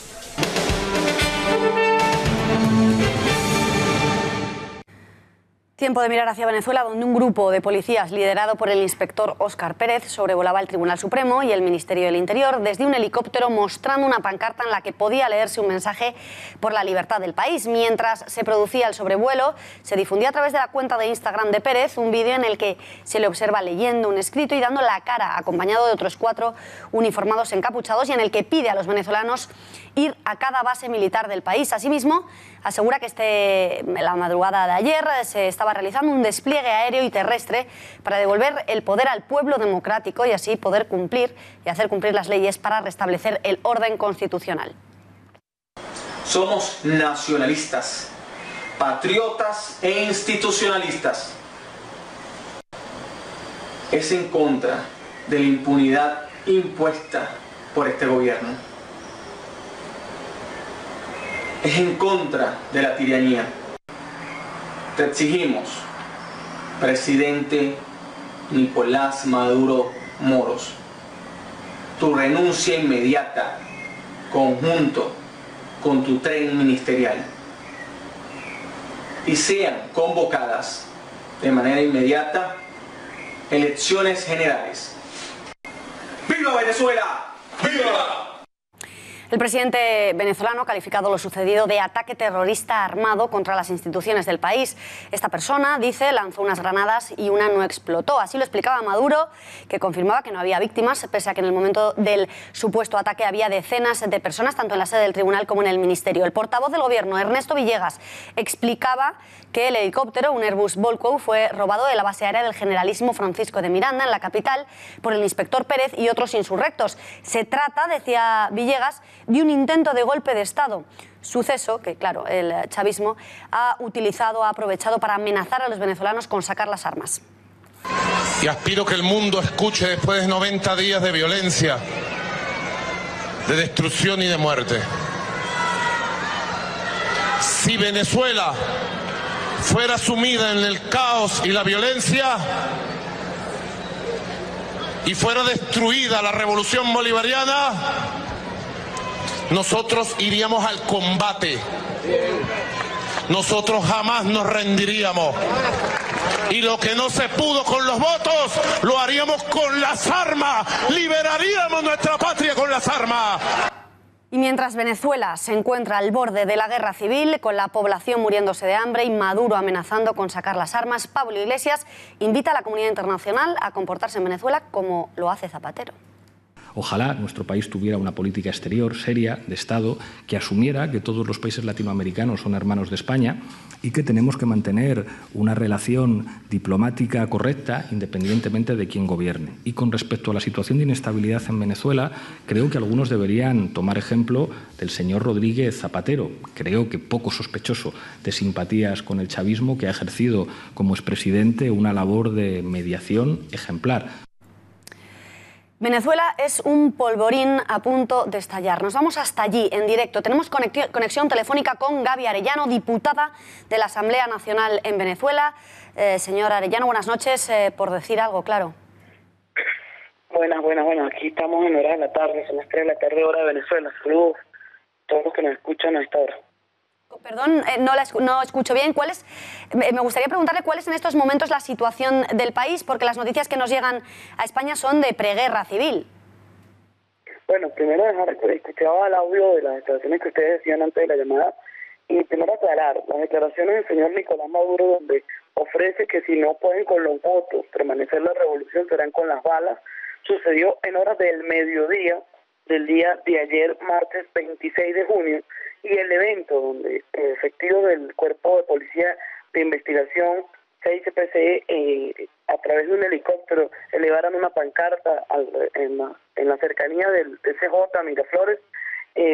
Tiempo de mirar hacia Venezuela, donde un grupo de policías liderado por el inspector Óscar Pérez sobrevolaba el Tribunal Supremo y el Ministerio del Interior desde un helicóptero, mostrando una pancarta en la que podía leerse un mensaje por la libertad del país. Mientras se producía el sobrevuelo, se difundía a través de la cuenta de Instagram de Pérez un vídeo en el que se le observa leyendo un escrito y dando la cara, acompañado de otros 4 uniformados encapuchados, y en el que pide a los venezolanos ir a cada base militar del país. Asimismo, asegura que la madrugada de ayer se estaba realizando un despliegue aéreo y terrestre para devolver el poder al pueblo democrático y así poder cumplir y hacer cumplir las leyes para restablecer el orden constitucional. Somos nacionalistas, patriotas e institucionalistas. Es en contra de la impunidad impuesta por este gobierno. Es en contra de la tiranía. Te exigimos, presidente Nicolás Maduro Moros, tu renuncia inmediata, conjunto con tu tren ministerial, y sean convocadas de manera inmediata elecciones generales. ¡Viva Venezuela! ¡Viva! El presidente venezolano ha calificado lo sucedido de ataque terrorista armado contra las instituciones del país. Esta persona, dice, lanzó unas granadas y una no explotó. Así lo explicaba Maduro, que confirmaba que no había víctimas, pese a que en el momento del supuesto ataque había decenas de personas, tanto en la sede del tribunal como en el ministerio. El portavoz del gobierno, Ernesto Villegas, explicaba que el helicóptero, un Airbus Volco, fue robado de la base aérea del Generalísimo Francisco de Miranda, en la capital, por el inspector Pérez y otros insurrectos. Se trata, decía Villegas, de un intento de golpe de Estado. Suceso que, claro, el chavismo ha aprovechado para amenazar a los venezolanos con sacar las armas. Y aspiro que el mundo escuche después de 90 días de violencia, de destrucción y de muerte. Si Venezuela fuera sumida en el caos y la violencia y fuera destruida la revolución bolivariana, nosotros iríamos al combate. Nosotros jamás nos rendiríamos. Y lo que no se pudo con los votos, lo haríamos con las armas. Liberaríamos nuestra patria con las armas. Y mientras Venezuela se encuentra al borde de la guerra civil, con la población muriéndose de hambre y Maduro amenazando con sacar las armas, Pablo Iglesias invita a la comunidad internacional a comportarse en Venezuela como lo hace Zapatero. Ojalá nuestro país tuviera una política exterior seria, de Estado, que asumiera que todos los países latinoamericanos son hermanos de España y que tenemos que mantener una relación diplomática correcta independientemente de quién gobierne. Y con respecto a la situación de inestabilidad en Venezuela, creo que algunos deberían tomar ejemplo del señor Rodríguez Zapatero, creo que poco sospechoso de simpatías con el chavismo, que ha ejercido como expresidente una labor de mediación ejemplar. Venezuela es un polvorín a punto de estallar. Nos vamos hasta allí, en directo. Tenemos conexión telefónica con Gaby Arellano, diputada de la Asamblea Nacional en Venezuela. Señora Arellano, buenas noches. Por decir algo, claro. Buenas. Aquí estamos en hora de la tarde, son las 3 de la tarde, hora de Venezuela. Saludos a todos los que nos escuchan a esta hora. Perdón, no escucho bien. Me gustaría preguntarle cuál es en estos momentos la situación del país, porque las noticias que nos llegan a España son de preguerra civil. Bueno, primero escuchaba el audio de las declaraciones que ustedes decían antes de la llamada, y primero aclarar, las declaraciones del señor Nicolás Maduro, donde ofrece que si no pueden con los votos permanecer la revolución, serán con las balas, sucedió en horas del mediodía del día de ayer, martes 26 de junio, y el evento donde efectivos del Cuerpo de Policía de Investigación, CICPC, a través de un helicóptero, elevaron una pancarta en la cercanía del TCJ Miraflores,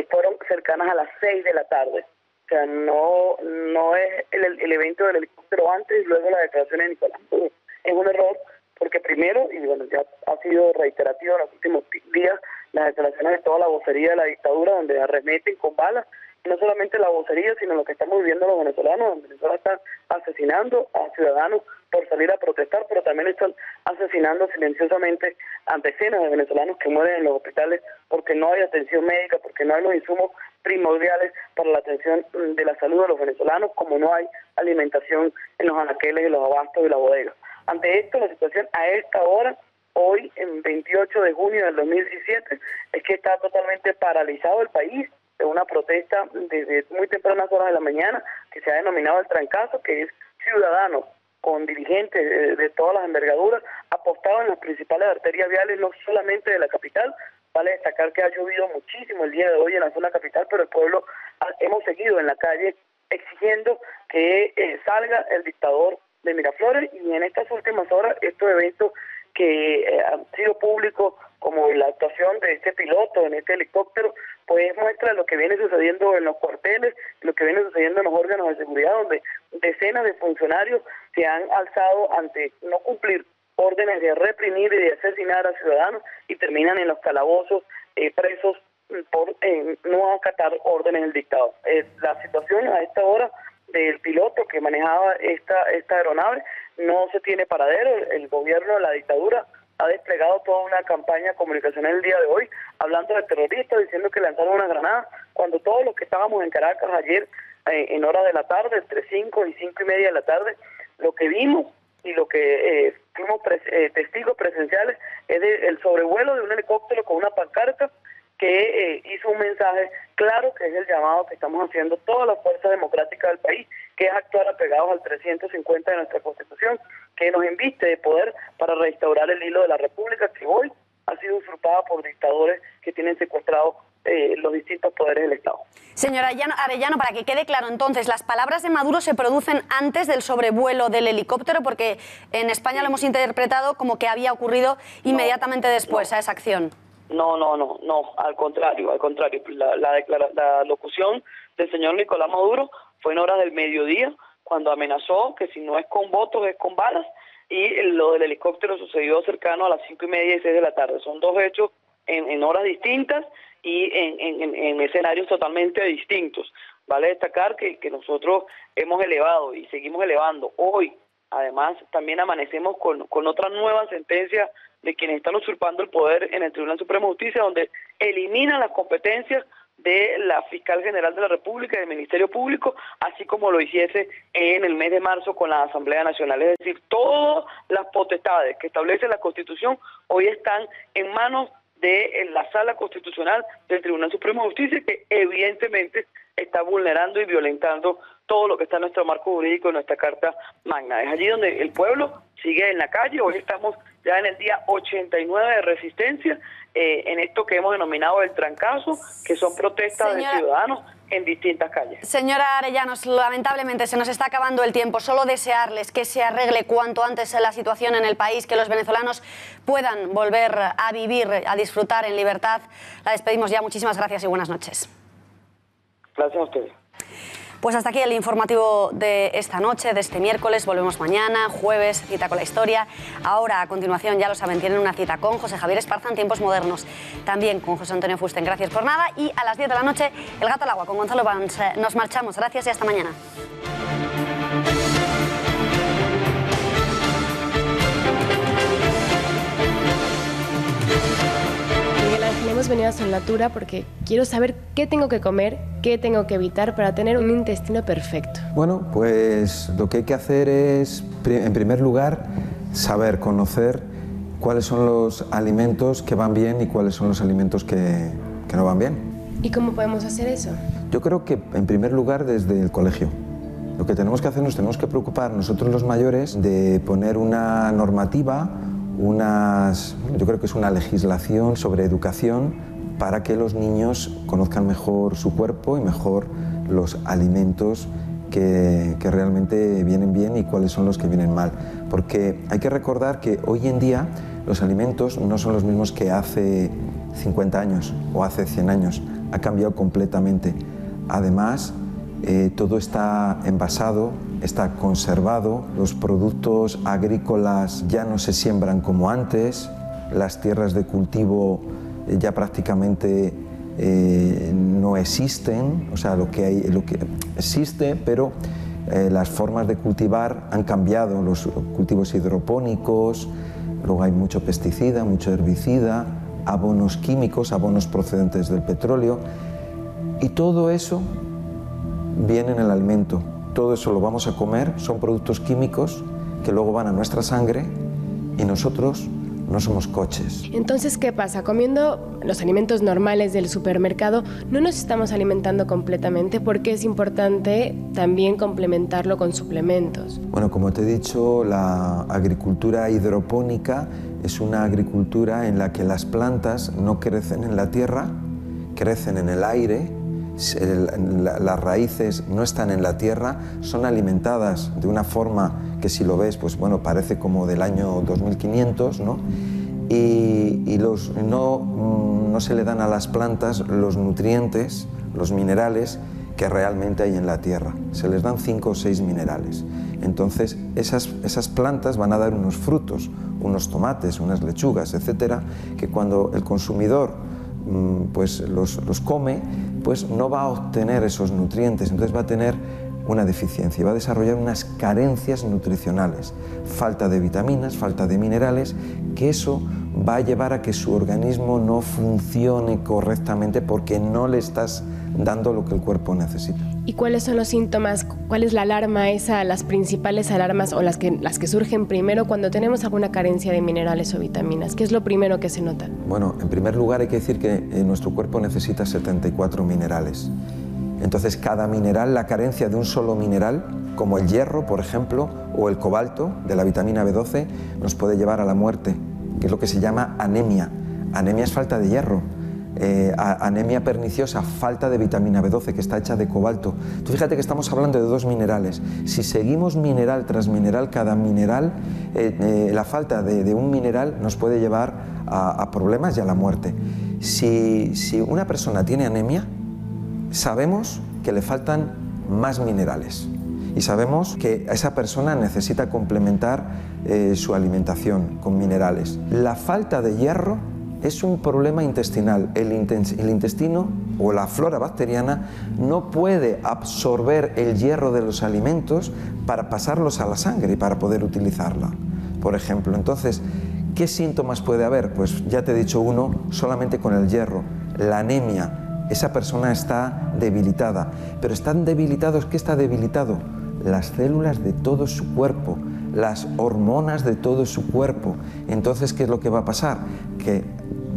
fueron cercanas a las 6 de la tarde. O sea, no es el evento del helicóptero antes y luego la declaración de Nicolás Maduro. Es un error porque primero, y bueno, ya ha sido reiterativo en los últimos días, las declaraciones de toda la vocería de la dictadura, donde arremeten con balas, y no solamente la vocería, sino lo que estamos viviendo los venezolanos, donde Venezuela está asesinando a ciudadanos por salir a protestar, pero también están asesinando silenciosamente a decenas de venezolanos que mueren en los hospitales porque no hay atención médica, porque no hay los insumos primordiales para la atención de la salud de los venezolanos, como no hay alimentación en los anaqueles, en los abastos y la bodega. Ante esto, la situación a esta hora, hoy, en 28 de junio del 2017, es que está totalmente paralizado el país de una protesta desde muy tempranas horas de la mañana, que se ha denominado el trancazo, que es ciudadanos con dirigentes de todas las envergaduras, apostados en las principales arterias viales, no solamente de la capital. Vale destacar que ha llovido muchísimo el día de hoy en la zona capital, pero el pueblo hemos seguido en la calle exigiendo que salga el dictador de Miraflores, y en estas últimas horas estos eventos que han sido públicos, como la actuación de este piloto en este helicóptero, pues muestra lo que viene sucediendo en los cuarteles, lo que viene sucediendo en los órganos de seguridad, donde decenas de funcionarios se han alzado ante no cumplir órdenes de reprimir y de asesinar a ciudadanos y terminan en los calabozos presos por no acatar órdenes del dictador. La situación a esta hora del piloto que manejaba esta aeronave no se tiene paradero. El gobierno de la dictadura ha desplegado toda una campaña comunicacional el día de hoy, hablando de terroristas, diciendo que lanzaron una granada, cuando todos los que estábamos en Caracas ayer, en horas de la tarde, entre 5 y 5 y media de la tarde, lo que vimos y lo que fuimos testigos presenciales es del sobrevuelo de un helicóptero con una pancarta que hizo un mensaje claro, que es el llamado que estamos haciendo todas las fuerzas democráticas del país, que es actuar apegados al 350 de nuestra Constitución, que nos inviste de poder para restaurar el hilo de la República, que hoy ha sido usurpada por dictadores que tienen secuestrados los distintos poderes del Estado. Señora Arellano, para que quede claro entonces, las palabras de Maduro se producen antes del sobrevuelo del helicóptero, porque en España lo hemos interpretado como que había ocurrido inmediatamente después a esa acción. No, al contrario. La locución del señor Nicolás Maduro fue en horas del mediodía, cuando amenazó que si no es con votos es con balas, y lo del helicóptero sucedió cercano a las 5:30 y 6 de la tarde. Son dos hechos en horas distintas y en escenarios totalmente distintos. Vale destacar que nosotros hemos elevado y seguimos elevando. Hoy, además, también amanecemos con otra nueva sentencia de quienes están usurpando el poder en el Tribunal Supremo de Justicia, donde elimina las competencias de la Fiscal General de la República y del Ministerio Público, así como lo hiciese en el mes de marzo con la Asamblea Nacional. Es decir, todas las potestades que establece la Constitución hoy están en manos de la Sala Constitucional del Tribunal Supremo de Justicia, que evidentemente está vulnerando y violentando todo lo que está en nuestro marco jurídico, en nuestra Carta Magna. Es allí donde el pueblo sigue en la calle. Hoy estamos ya en el día 89 de resistencia, en esto que hemos denominado el trancazo, que son protestas de ciudadanos en distintas calles. Señora Arellanos, lamentablemente se nos está acabando el tiempo. Solo desearles que se arregle cuanto antes la situación en el país, que los venezolanos puedan volver a vivir, a disfrutar en libertad. La despedimos ya. Muchísimas gracias y buenas noches. Gracias a ustedes. Pues hasta aquí el informativo de esta noche, de este miércoles. Volvemos mañana, jueves, cita con la historia. Ahora, a continuación, ya lo saben, tienen una cita con José Javier Esparza en Tiempos Modernos. También con José Antonio Fusten. Gracias por nada. Y a las 10 de la noche, El Gato al Agua con Gonzalo Pons. Nos marchamos. Gracias y hasta mañana. Hemos venido a Sonnatura porque quiero saber qué tengo que comer, qué tengo que evitar para tener un intestino perfecto. Bueno, pues lo que hay que hacer es, en primer lugar, saber, conocer cuáles son los alimentos que van bien y cuáles son los alimentos que no van bien. ¿Y cómo podemos hacer eso? Yo creo que, en primer lugar, desde el colegio. Lo que tenemos que hacer, nos tenemos que preocupar nosotros los mayores de poner una normativa, yo creo que es una legislación sobre educación para que los niños conozcan mejor su cuerpo y mejor los alimentos que realmente vienen bien y cuáles son los que vienen mal. Porque hay que recordar que hoy en día los alimentos no son los mismos que hace 50 años o hace 100 años. Ha cambiado completamente. Además, todo está envasado, está conservado, los productos agrícolas ya no se siembran como antes, las tierras de cultivo ya prácticamente no existen, o sea, lo que existe, pero las formas de cultivar han cambiado, los cultivos hidropónicos, luego hay mucho pesticida, mucho herbicida, abonos químicos, abonos procedentes del petróleo, y todo eso viene en el alimento. Todo eso lo vamos a comer, son productos químicos que luego van a nuestra sangre y nosotros no somos coches. Entonces, ¿qué pasa? Comiendo los alimentos normales del supermercado no nos estamos alimentando completamente, porque es importante también complementarlo con suplementos. Bueno, como te he dicho, la agricultura hidropónica es una agricultura en la que las plantas no crecen en la tierra, crecen en el aire. Las raíces no están en la tierra, son alimentadas de una forma que, si lo ves, pues bueno, parece como del año 2500, ¿no? Y no se le dan a las plantas los nutrientes, los minerales que realmente hay en la tierra. Se les dan 5 o 6 minerales. Entonces, esas plantas van a dar unos frutos, unos tomates, unas lechugas, etcétera, que cuando el consumidor pues los come, pues no va a obtener esos nutrientes, entonces va a tener una deficiencia, va a desarrollar unas carencias nutricionales, falta de vitaminas, falta de minerales, que eso va a llevar a que su organismo no funcione correctamente porque no le estás dando lo que el cuerpo necesita. ¿Y cuáles son los síntomas? ¿Cuál es la alarma esa, las principales alarmas o las que surgen primero cuando tenemos alguna carencia de minerales o vitaminas? ¿Qué es lo primero que se nota? Bueno, en primer lugar hay que decir que nuestro cuerpo necesita 74 minerales. Entonces cada mineral, la carencia de un solo mineral, como el hierro, por ejemplo, o el cobalto de la vitamina B12, nos puede llevar a la muerte, que es lo que se llama anemia. Anemia es falta de hierro. Anemia perniciosa, falta de vitamina B12, que está hecha de cobalto. Tú fíjate que estamos hablando de dos minerales. Si seguimos mineral tras mineral, cada mineral, la falta de un mineral nos puede llevar a problemas y a la muerte. Si una persona tiene anemia, sabemos que le faltan más minerales y sabemos que esa persona necesita complementar su alimentación con minerales. La falta de hierro es un problema intestinal. El intestino o la flora bacteriana no puede absorber el hierro de los alimentos para pasarlos a la sangre y para poder utilizarla, por ejemplo. Entonces, ¿qué síntomas puede haber? Pues ya te he dicho uno, solamente con el hierro, la anemia. Esa persona está debilitada, pero están debilitados, ¿qué está debilitado? Las células de todo su cuerpo, las hormonas de todo su cuerpo. Entonces, ¿qué es lo que va a pasar? Que,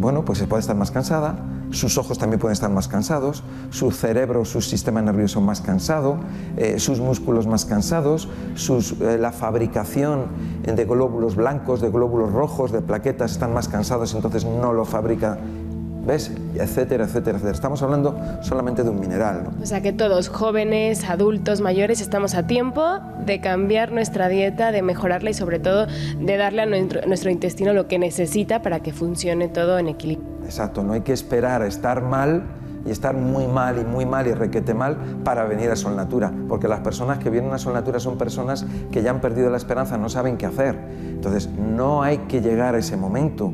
bueno, pues se puede estar más cansada, sus ojos también pueden estar más cansados, su cerebro, su sistema nervioso más cansado, sus músculos más cansados, la fabricación de glóbulos blancos, de glóbulos rojos, de plaquetas están más cansados, entonces no lo fabrica. ¿Ves? Etcétera, etcétera, etcétera. Estamos hablando solamente de un mineral, ¿no? O sea que todos, jóvenes, adultos, mayores, estamos a tiempo de cambiar nuestra dieta, de mejorarla y sobre todo de darle a nuestro intestino lo que necesita para que funcione todo en equilibrio. Exacto, no hay que esperar a estar mal y estar muy mal y requete mal para venir a Sol Natura, porque las personas que vienen a Sol Natura son personas que ya han perdido la esperanza, no saben qué hacer. Entonces no hay que llegar a ese momento.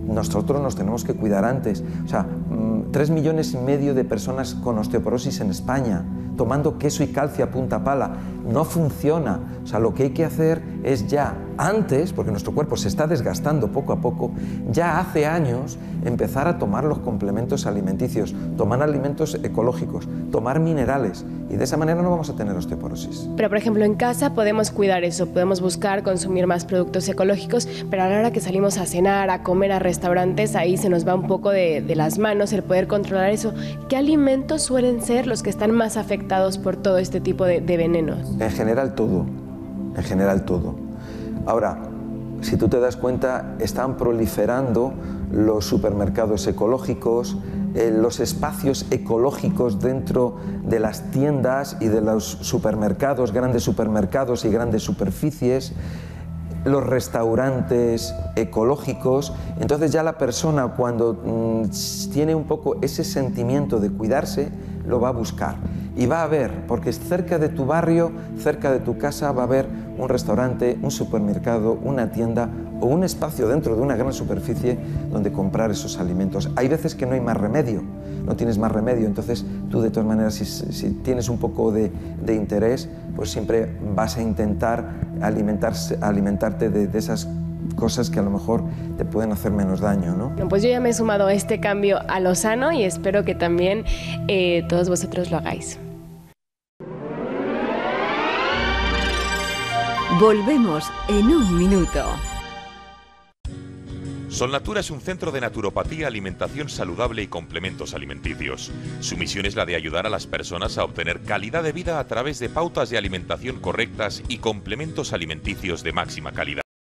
Nosotros nos tenemos que cuidar antes. O sea, 3,5 millones de personas con osteoporosis en España, tomando queso y calcio a punta pala. No funciona. O sea, lo que hay que hacer es ya antes, porque nuestro cuerpo se está desgastando poco a poco, ya hace años empezar a tomar los complementos alimenticios, tomar alimentos ecológicos, tomar minerales, y de esa manera no vamos a tener osteoporosis. Pero, por ejemplo, en casa podemos cuidar eso, podemos buscar consumir más productos ecológicos, pero a la hora que salimos a cenar, a comer a restaurantes, ahí se nos va un poco de las manos el poder controlar eso. ¿Qué alimentos suelen ser los que están más afectados por todo este tipo de venenos? En general todo, en general todo. Ahora, si tú te das cuenta, están proliferando los supermercados ecológicos, los espacios ecológicos dentro de las tiendas y de los supermercados, grandes supermercados y grandes superficies, los restaurantes ecológicos. Entonces ya la persona, cuando tiene un poco ese sentimiento de cuidarse, lo va a buscar y va a ver, porque cerca de tu barrio, cerca de tu casa, va a haber un restaurante, un supermercado, una tienda o un espacio dentro de una gran superficie donde comprar esos alimentos. Hay veces que no hay más remedio, no tienes más remedio, entonces tú de todas maneras, si tienes un poco de interés, pues siempre vas a intentar alimentarte de esas cosas que a lo mejor te pueden hacer menos daño, ¿no? Bueno, pues yo ya me he sumado a este cambio a lo sano y espero que también todos vosotros lo hagáis. Volvemos en un minuto. Sol Natura es un centro de naturopatía, alimentación saludable y complementos alimenticios. Su misión es la de ayudar a las personas a obtener calidad de vida a través de pautas de alimentación correctas y complementos alimenticios de máxima calidad.